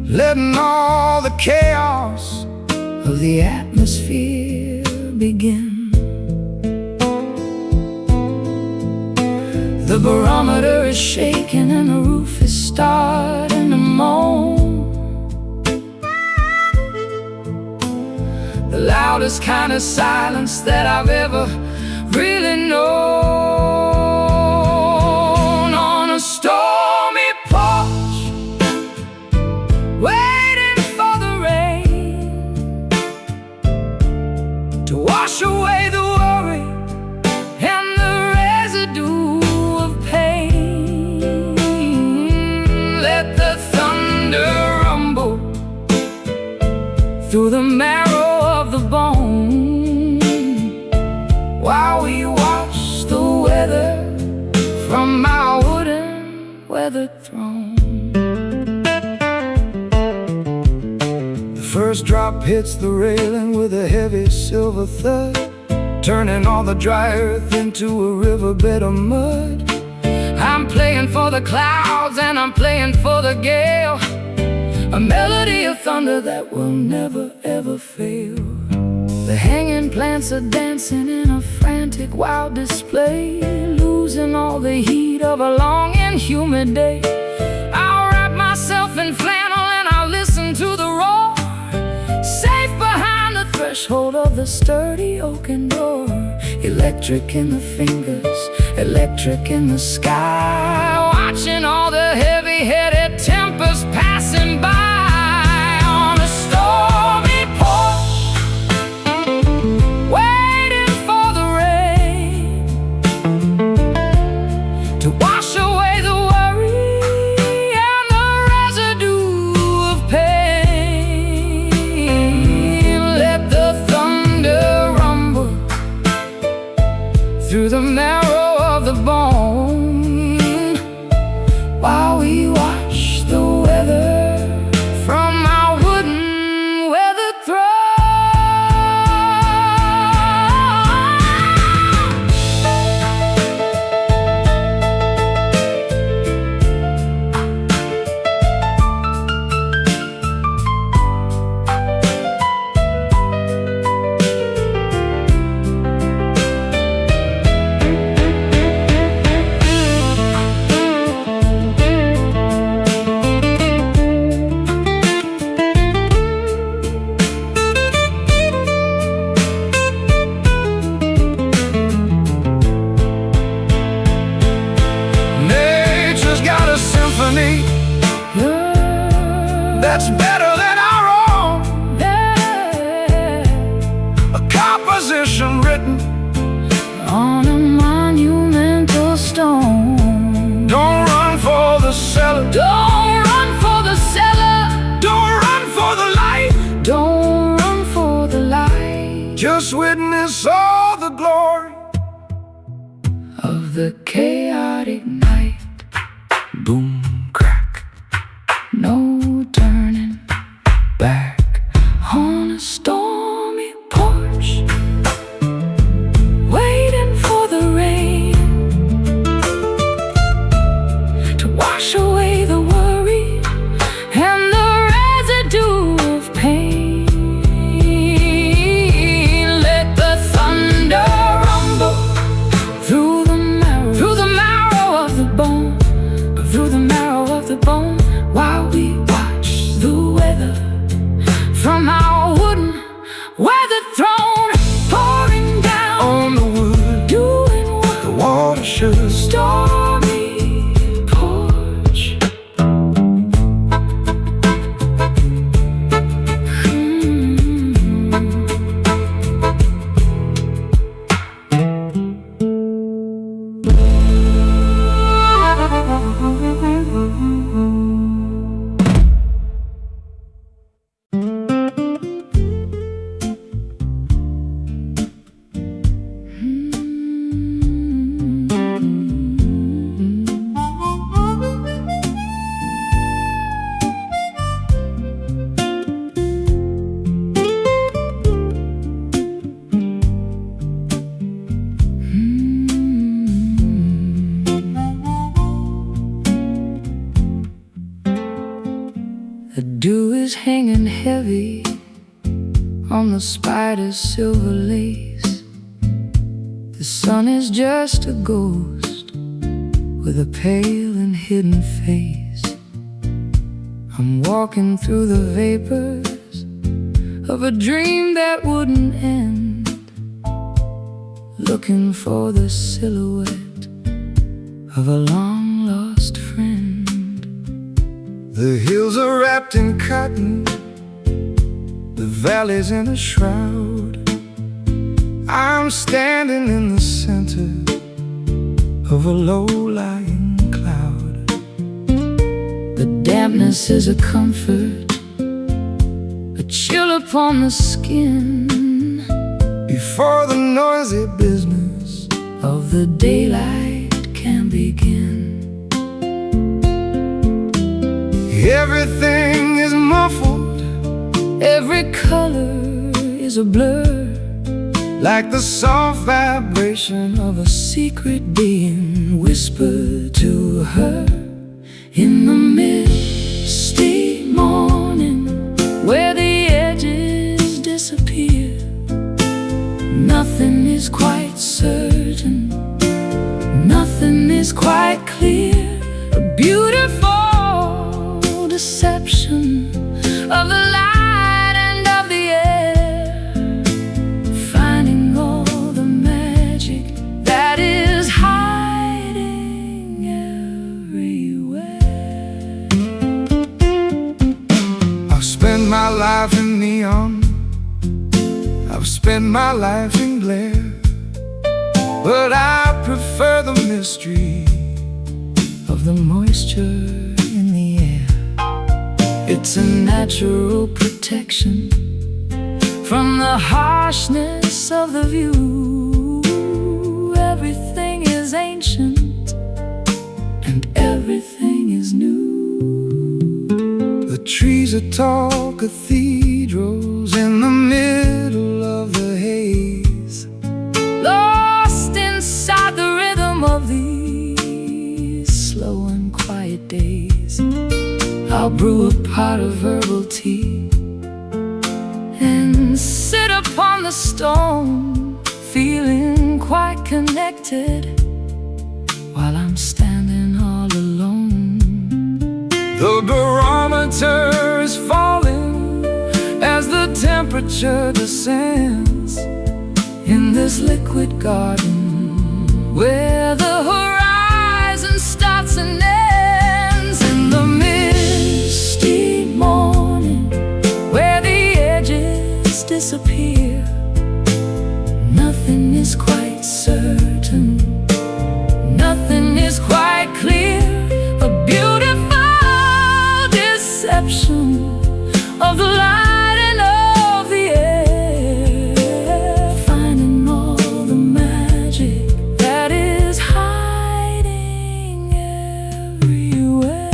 letting all the chaos of the atmosphere begin. The barometer is shaking and the roof is starting to moan. The loudest kind of silence that I've ever really known. On a stormy porch, waiting for the rain to wash away the worry and the residue of pain. Let the thunder rumble through the marrow of the bone, while we watch the weather from our wooden weathered throne. The first drop hits the railing with a heavy silver thud, turning all the dry earth into a riverbed of mud. I'm playing for the clouds and I'm playing for the gale, a melody of thunder that will never ever fail. The hanging plants are dancing in a frantic wild display, losing all the heat of a long and humid day. I'll wrap myself in flannel and I'll listen to the roar, safe behind the threshold of the sturdy oaken door. Electric in the fingers, electric in the sky, watching all the heavy-headed tempers passing by. On a stormy porch, waiting for the rain to wash away the worry and the residue of pain. Let the thunder rumble through the marrow of the bone, while we watch the weather from our wooden weathered throne. Nature's got a symphony that's better than our own, a composition written On a monumental stone. Don't run for the cellar, Don't run for the cellar, don't run for the light, don't run for the light just witness all the glory of the chaotic night. boom, crack, No turning back. on a stormy porch. the spider's silver lace. The sun is just a ghost with a pale and hidden face. I'm walking through the vapors of a dream that wouldn't end, looking for the silhouette of a long-lost friend. The hills are wrapped in cotton, the valley's in a shroud. I'm standing in the center of a low-lying cloud. The dampness is a comfort, a chill upon the skin, before the noisy business of the daylight can begin. Everything is muffled, every color is a blur, like the soft vibration of a secret being whispered to her. In the misty morning, where the edges disappear, nothing is quite certain, nothing is quite clear. A beautiful deception of the light and of the air, finding all the magic that is hiding everywhere. I've spent my life in neon, I've spent my life in glare, but I prefer the mystery of the moisture in the air. It's a natural protection from the harshness of the view. Everything is ancient and everything is new. The trees are tall cathedrals in the middle of the haze, lost inside the rhythm of these slow and quiet days. I'll brew a pot of herbal tea and sit upon the stone, feeling quite connected while I'm standing all alone. the barometer is falling as the temperature descends in this liquid garden where the horizon starts and ends. In the misty morning, where the edges disappear, nothing is quite certain, nothing is quite clear. A beautiful deception of the light and of the air, finding all the magic that is hiding everywhere.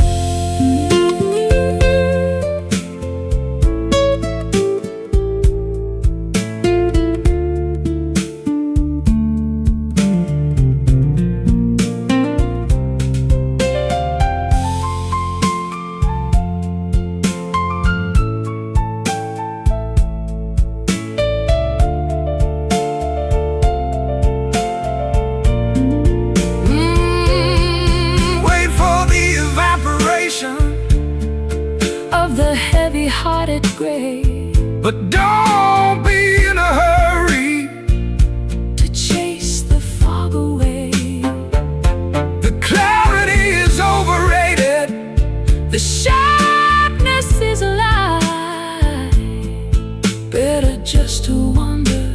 Wait for the evaporation Of the heavy-hearted gray, but don't be in a hurry to chase the fog away. The clarity is overrated, The sharpness is a lie. Better just to wander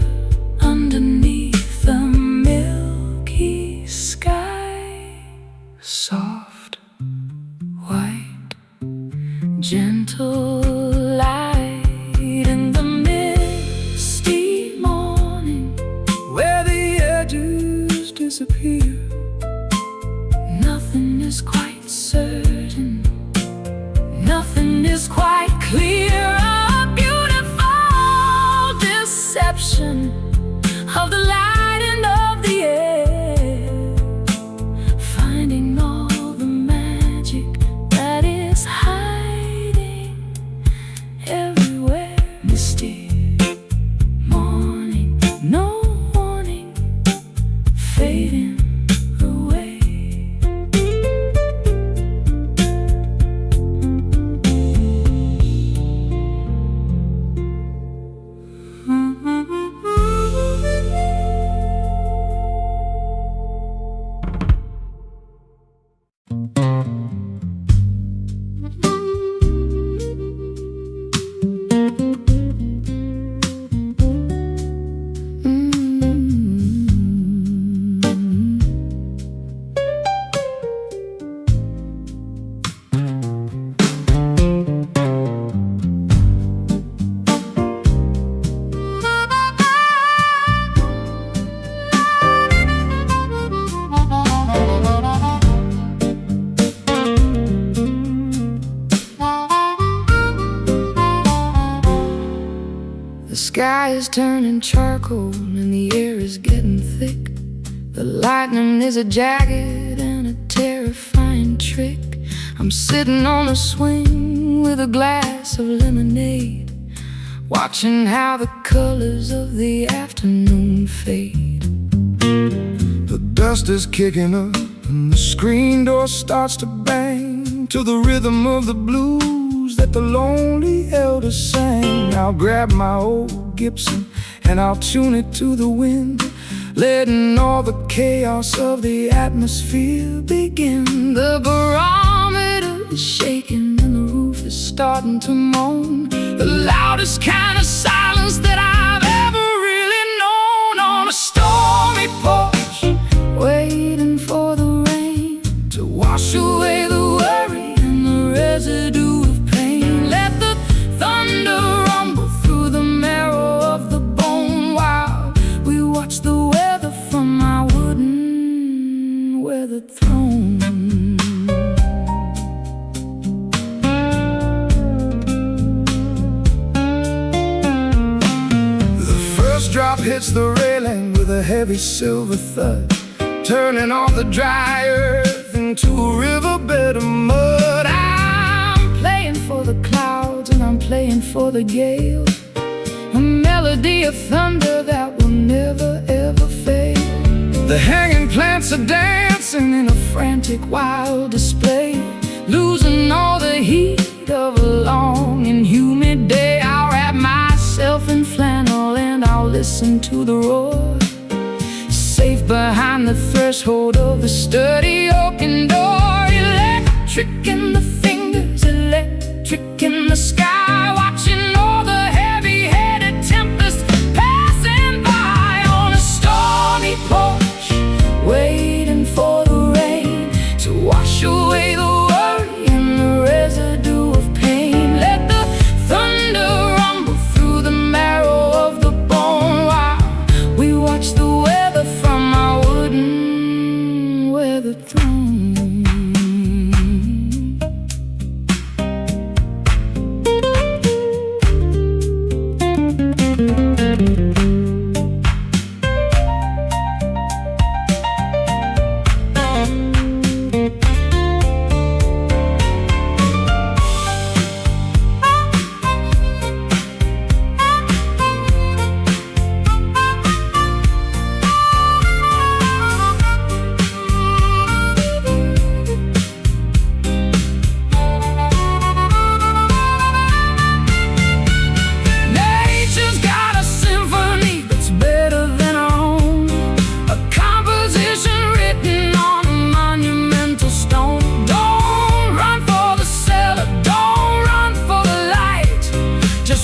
underneath the milky sky. Soft, white, gentle light in the misty morning, where the edges disappear. nothing is quite certain, nothing is quite clear. A beautiful deception of the light and of the air, finding all the magic that is hiding everywhere. Misty is turning charcoal and the air is getting thick. The lightning is a jagged and a terrifying trick. I'm sitting on a swing with a glass of lemonade, watching how the colors of the afternoon fade. The dust is kicking up and the screen door starts to bang to the rhythm of the blues that the lonely elders sang. I'll grab my old Gibson and I'll tune it to the wind, letting all the chaos of the atmosphere begin. The barometer is shaking and the roof is starting to moan, the loudest kind of silence that I've ever really known. On a stormy porch, waiting for the rain to wash away the worry and the residue of pain. Let the thunder rumble through the marrow of the bone while we watch the weather from my wooden weathered throne. Drop hits the railing with a heavy silver thud, turning all the dry earth into a riverbed of mud. I'm playing for the clouds and I'm playing for the gale, a melody of thunder that will never ever fail. The hanging plants are dancing in a Frantic wild display, losing all the heat of a long and humid day. I'll wrap myself in flannel and I'll listen to the roar, safe behind the threshold of the sturdy oaken door. Electric in the fingers, electric in the sky, watching all the heavy-headed tempests passing by. On a stormy porch, waiting for the rain to wash away the worry and the residue of pain. Let the thunder rumble through the marrow of the bone while we watch the weather from our wooden weathered throne.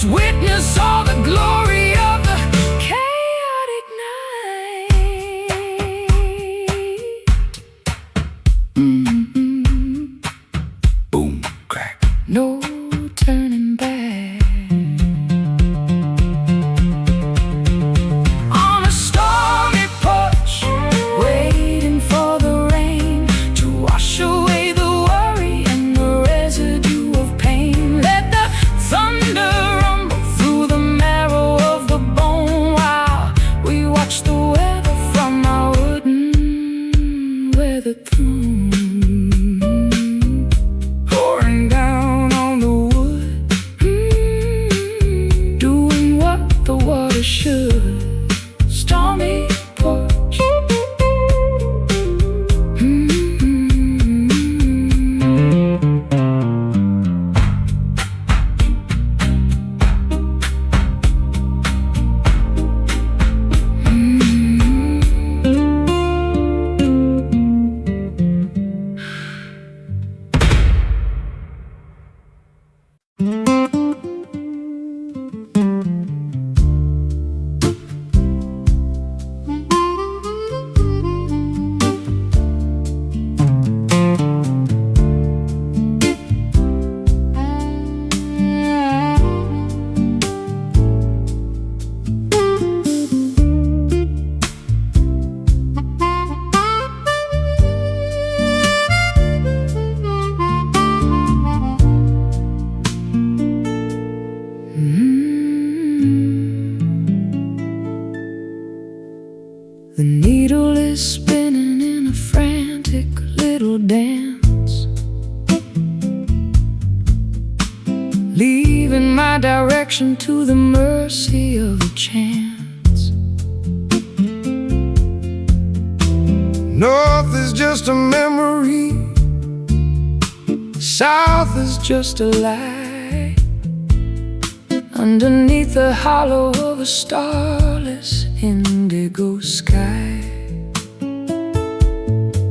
Witness all the glory of the chaotic night. boom, crack. No turning back. On a stormy porch, waiting for the rain to wash away the worry and the residue of pain. Let the thunder pouring down on the wood, doing what the water should. Stormy porch. The needle is spinning in a frantic little dance, leaving my direction to the mercy of a chance. North is just a memory, south is just a lie, underneath the hollow of a starless indigo sky.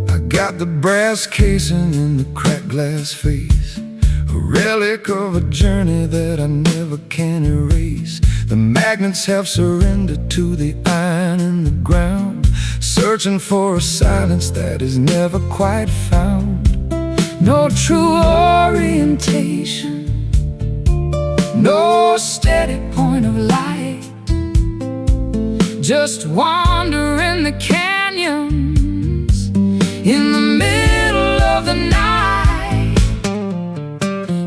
I got the brass casing in the cracked glass face, a relic of a journey that I never can erase. The magnets have surrendered to the iron in the ground, searching for a silence that is never quite found. No true orientation, no steady point of light, just wandering the canyons in the middle of the night.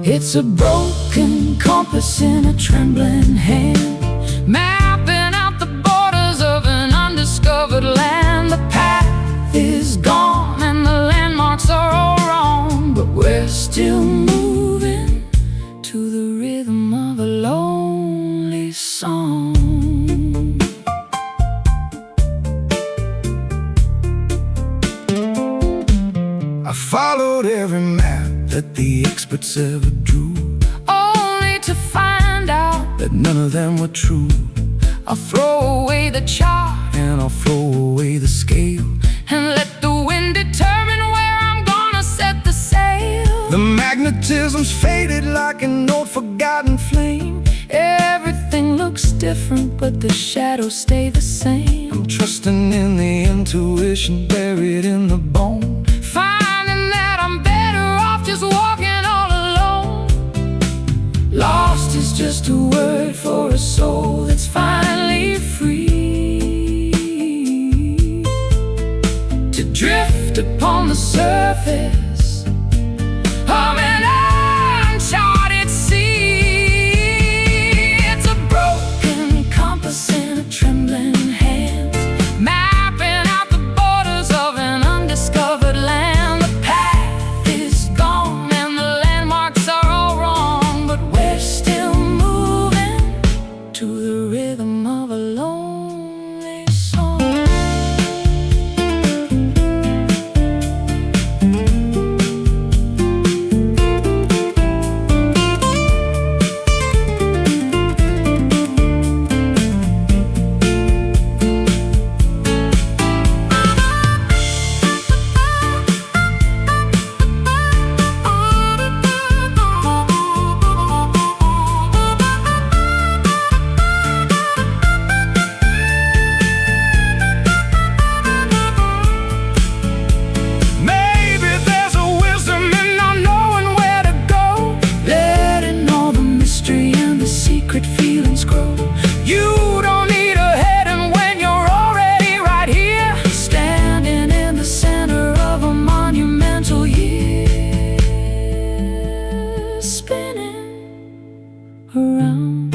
It's a broken compass in a trembling hand, mapping out the borders of an undiscovered land. The path is gone and the landmarks are all wrong, but we're still moving to the rhythm of a lonely song. I followed every map that the experts ever drew, only to find out that none of them were true. I'll throw away the chart And I'll throw away the scale and let the wind determine where I'm gonna set the sail. The magnetism's faded like an old forgotten flame. Everything looks different, but the shadows stay the same. I'm trusting in the intuition buried in the bone, Finding that I'm better off just walking all alone. Lost is just a word for a soul that's finally free to drift upon the surface of an uncharted sea. It's a broken compass in a trembling hand, mapping out the borders of an undiscovered land. The path is gone and the landmarks are all wrong, but we're still moving to the rhythm of a lonely song. maybe there's a wisdom in not knowing where to go, Letting all the mystery and the secret feelings grow. you don't need a heading when you're already right here. Standing in the center of a monumental year, spinning around,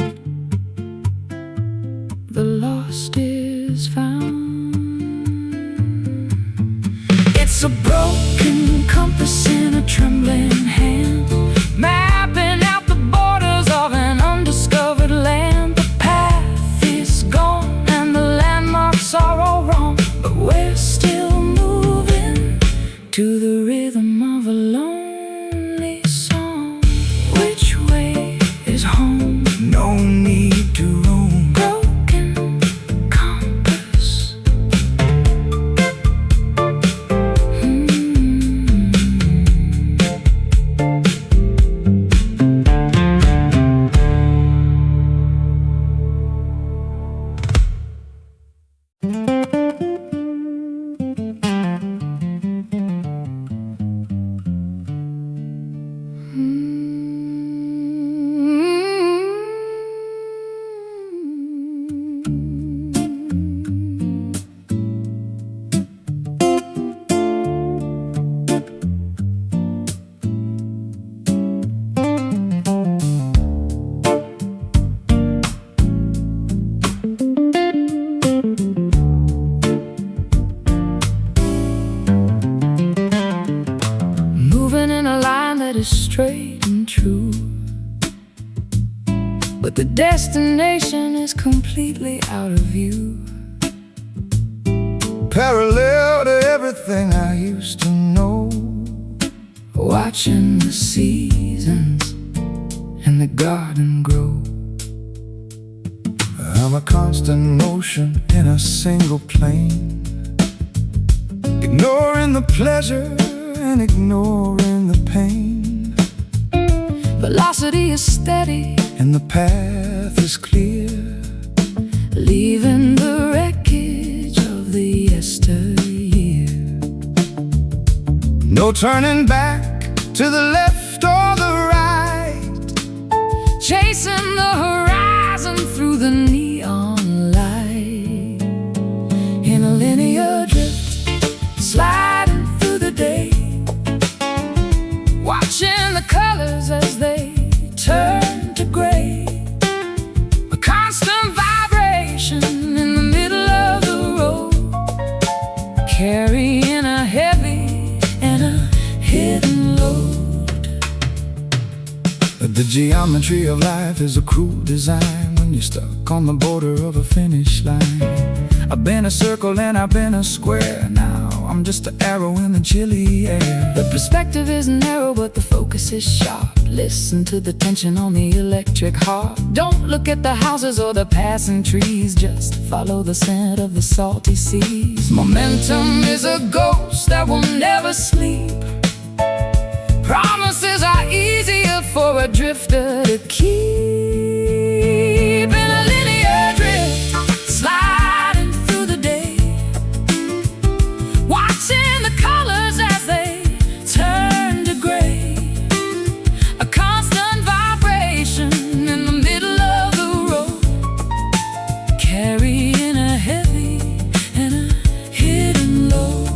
the lost is found. It's a broken compass in a trembling hand, mapping out the borders of an undiscovered land. The path is gone and the landmarks are all wrong, but we're still moving to the rhythm of a lonely song. Which way is home? No need to roam. Broken compass. but the destination is completely out of view. Parallel to everything I used to know, watching the seasons in the garden grow. I'm a constant motion in a single plane, ignoring the pleasure and ignoring the pain. Velocity is steady And the path is clear, leaving the wreckage of the yesteryear. no turning back to the left or the right, chasing the horizon through the neon light. In a linear drift, sliding through the day, watching the colors as they turn to gray. A constant vibration in the middle of the road, carrying a heavy and a hidden load. The geometry of life is a cruel design when you're stuck on the border of a finish line. I've been a circle and I've been a square, now I'm just an arrow in the chilly air. The perspective is narrow but the focus is sharp. Listen to the tension on the electric harp. Don't look at the houses or the passing trees, just follow the scent of the salty seas. Momentum is a ghost that will never sleep. Promises are easier for a drifter to keep. In a linear drift, sliding through the day, watching the colors as they turn to gray. A constant vibration in the middle of the road, carrying a heavy and a hidden load.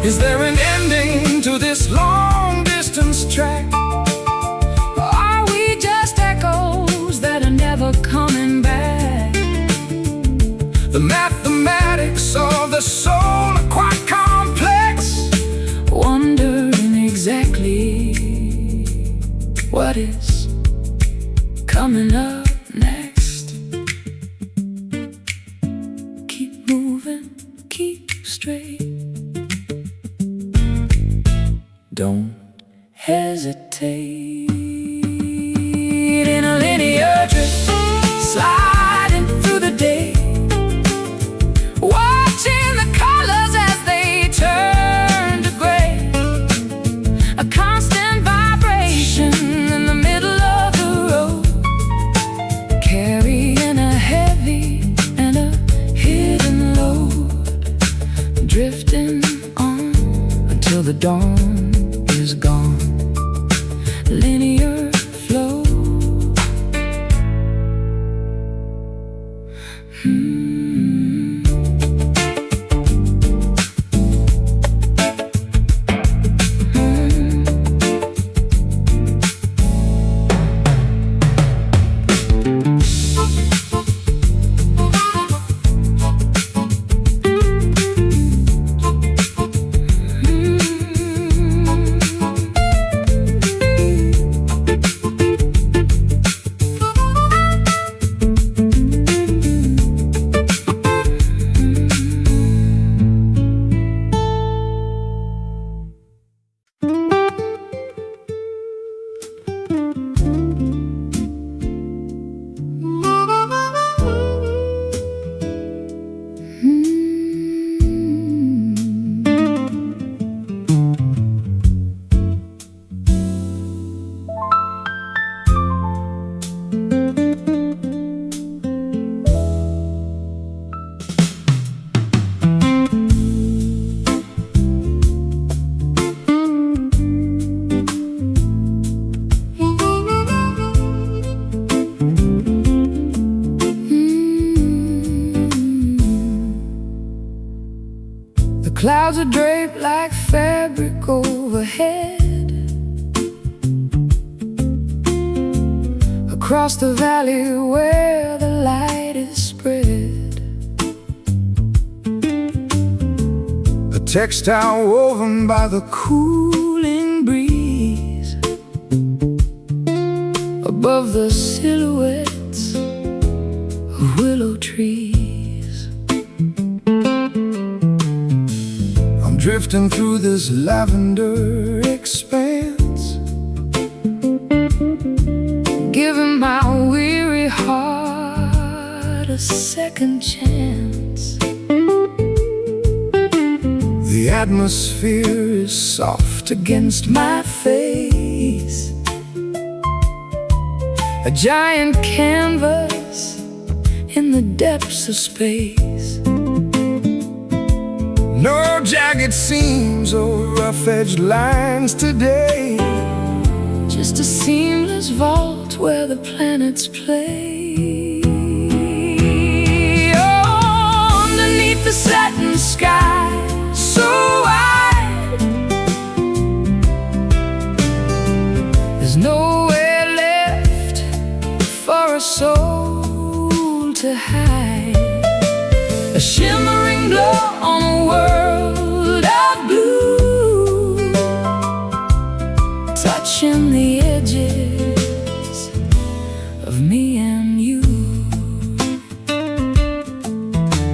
Is there an ending to this long-distance track? Or are we just echoes that are never coming back? The mathematics of the soul are quite complex, Wondering exactly what is coming up next. Keep moving, keep straight. Don't hesitate. In a linear drift, sliding through the day, watching the colors as they turn to gray. A constant vibration in the middle of the road, carrying a heavy and a hidden load. Drifting on until the dawn is gone. Linear Clouds are draped like fabric overhead. Across the valley where the light is spread, a textile woven by the cooling breeze above the silhouettes of willow trees. I'm drifting through this lavender expanse, giving my weary heart a second chance. The atmosphere is soft against my face, a giant canvas in the depths of space. no jagged seams or rough-edged lines today, Just a seamless vault where the planets play. Oh, underneath the satin sky so wide, there's nowhere left for a soul to hide. A shimmering glow on a world of blue, touching the edges of me and you.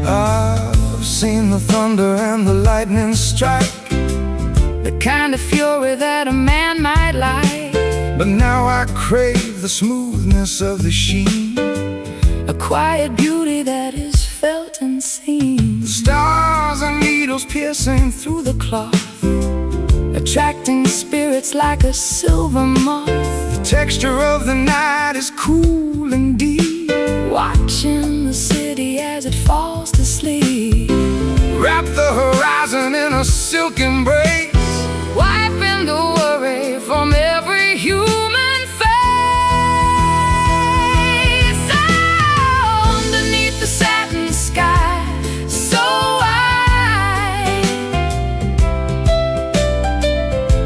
I've seen the thunder and the lightning strike, The kind of fury that a man might like, but now I crave the smoothness of the sheen, a quiet beauty that is felt and seen. the stars and needles piercing through Through the cloth, attracting spirits like a silver moth. the texture of the night is cool and deep. Watching the city as it falls to sleep, Wrap the horizon in a silk embrace, wiping the worry from every human face. Oh, underneath the satin sky so wide,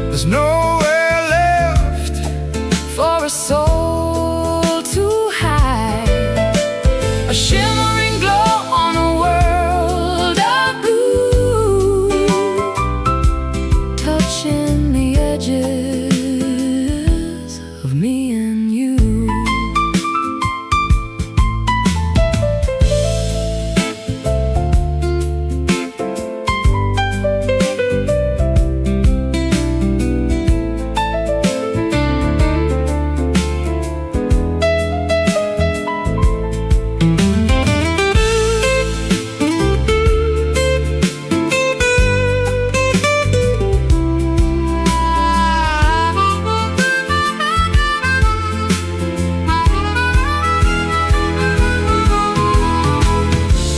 there's nowhere left for a soul to hide. A shimmering glow on a world of blue, touching the edges of me and you.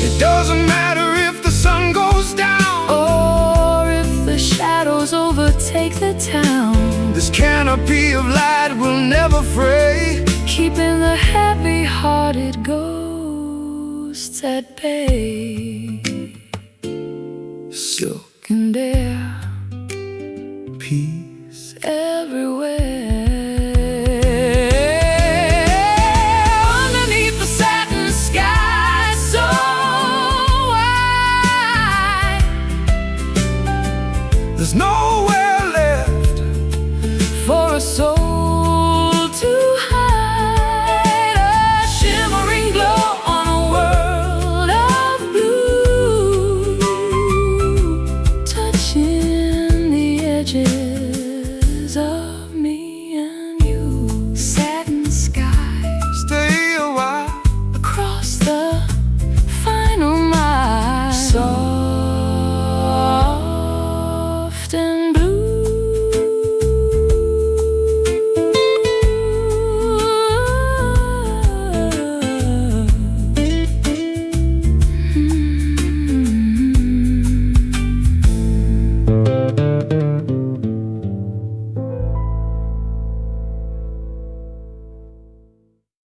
It doesn't matter if the sun goes down, Or if the shadows overtake the town, this canopy of light will never fray. keeping the heavy-hearted ghosts at bay. Silk And air peace, everywhere. Underneath the satin sky so wide, there's nowhere left for a soul to hide. A shimmering glow on a world of blue, touching the edges of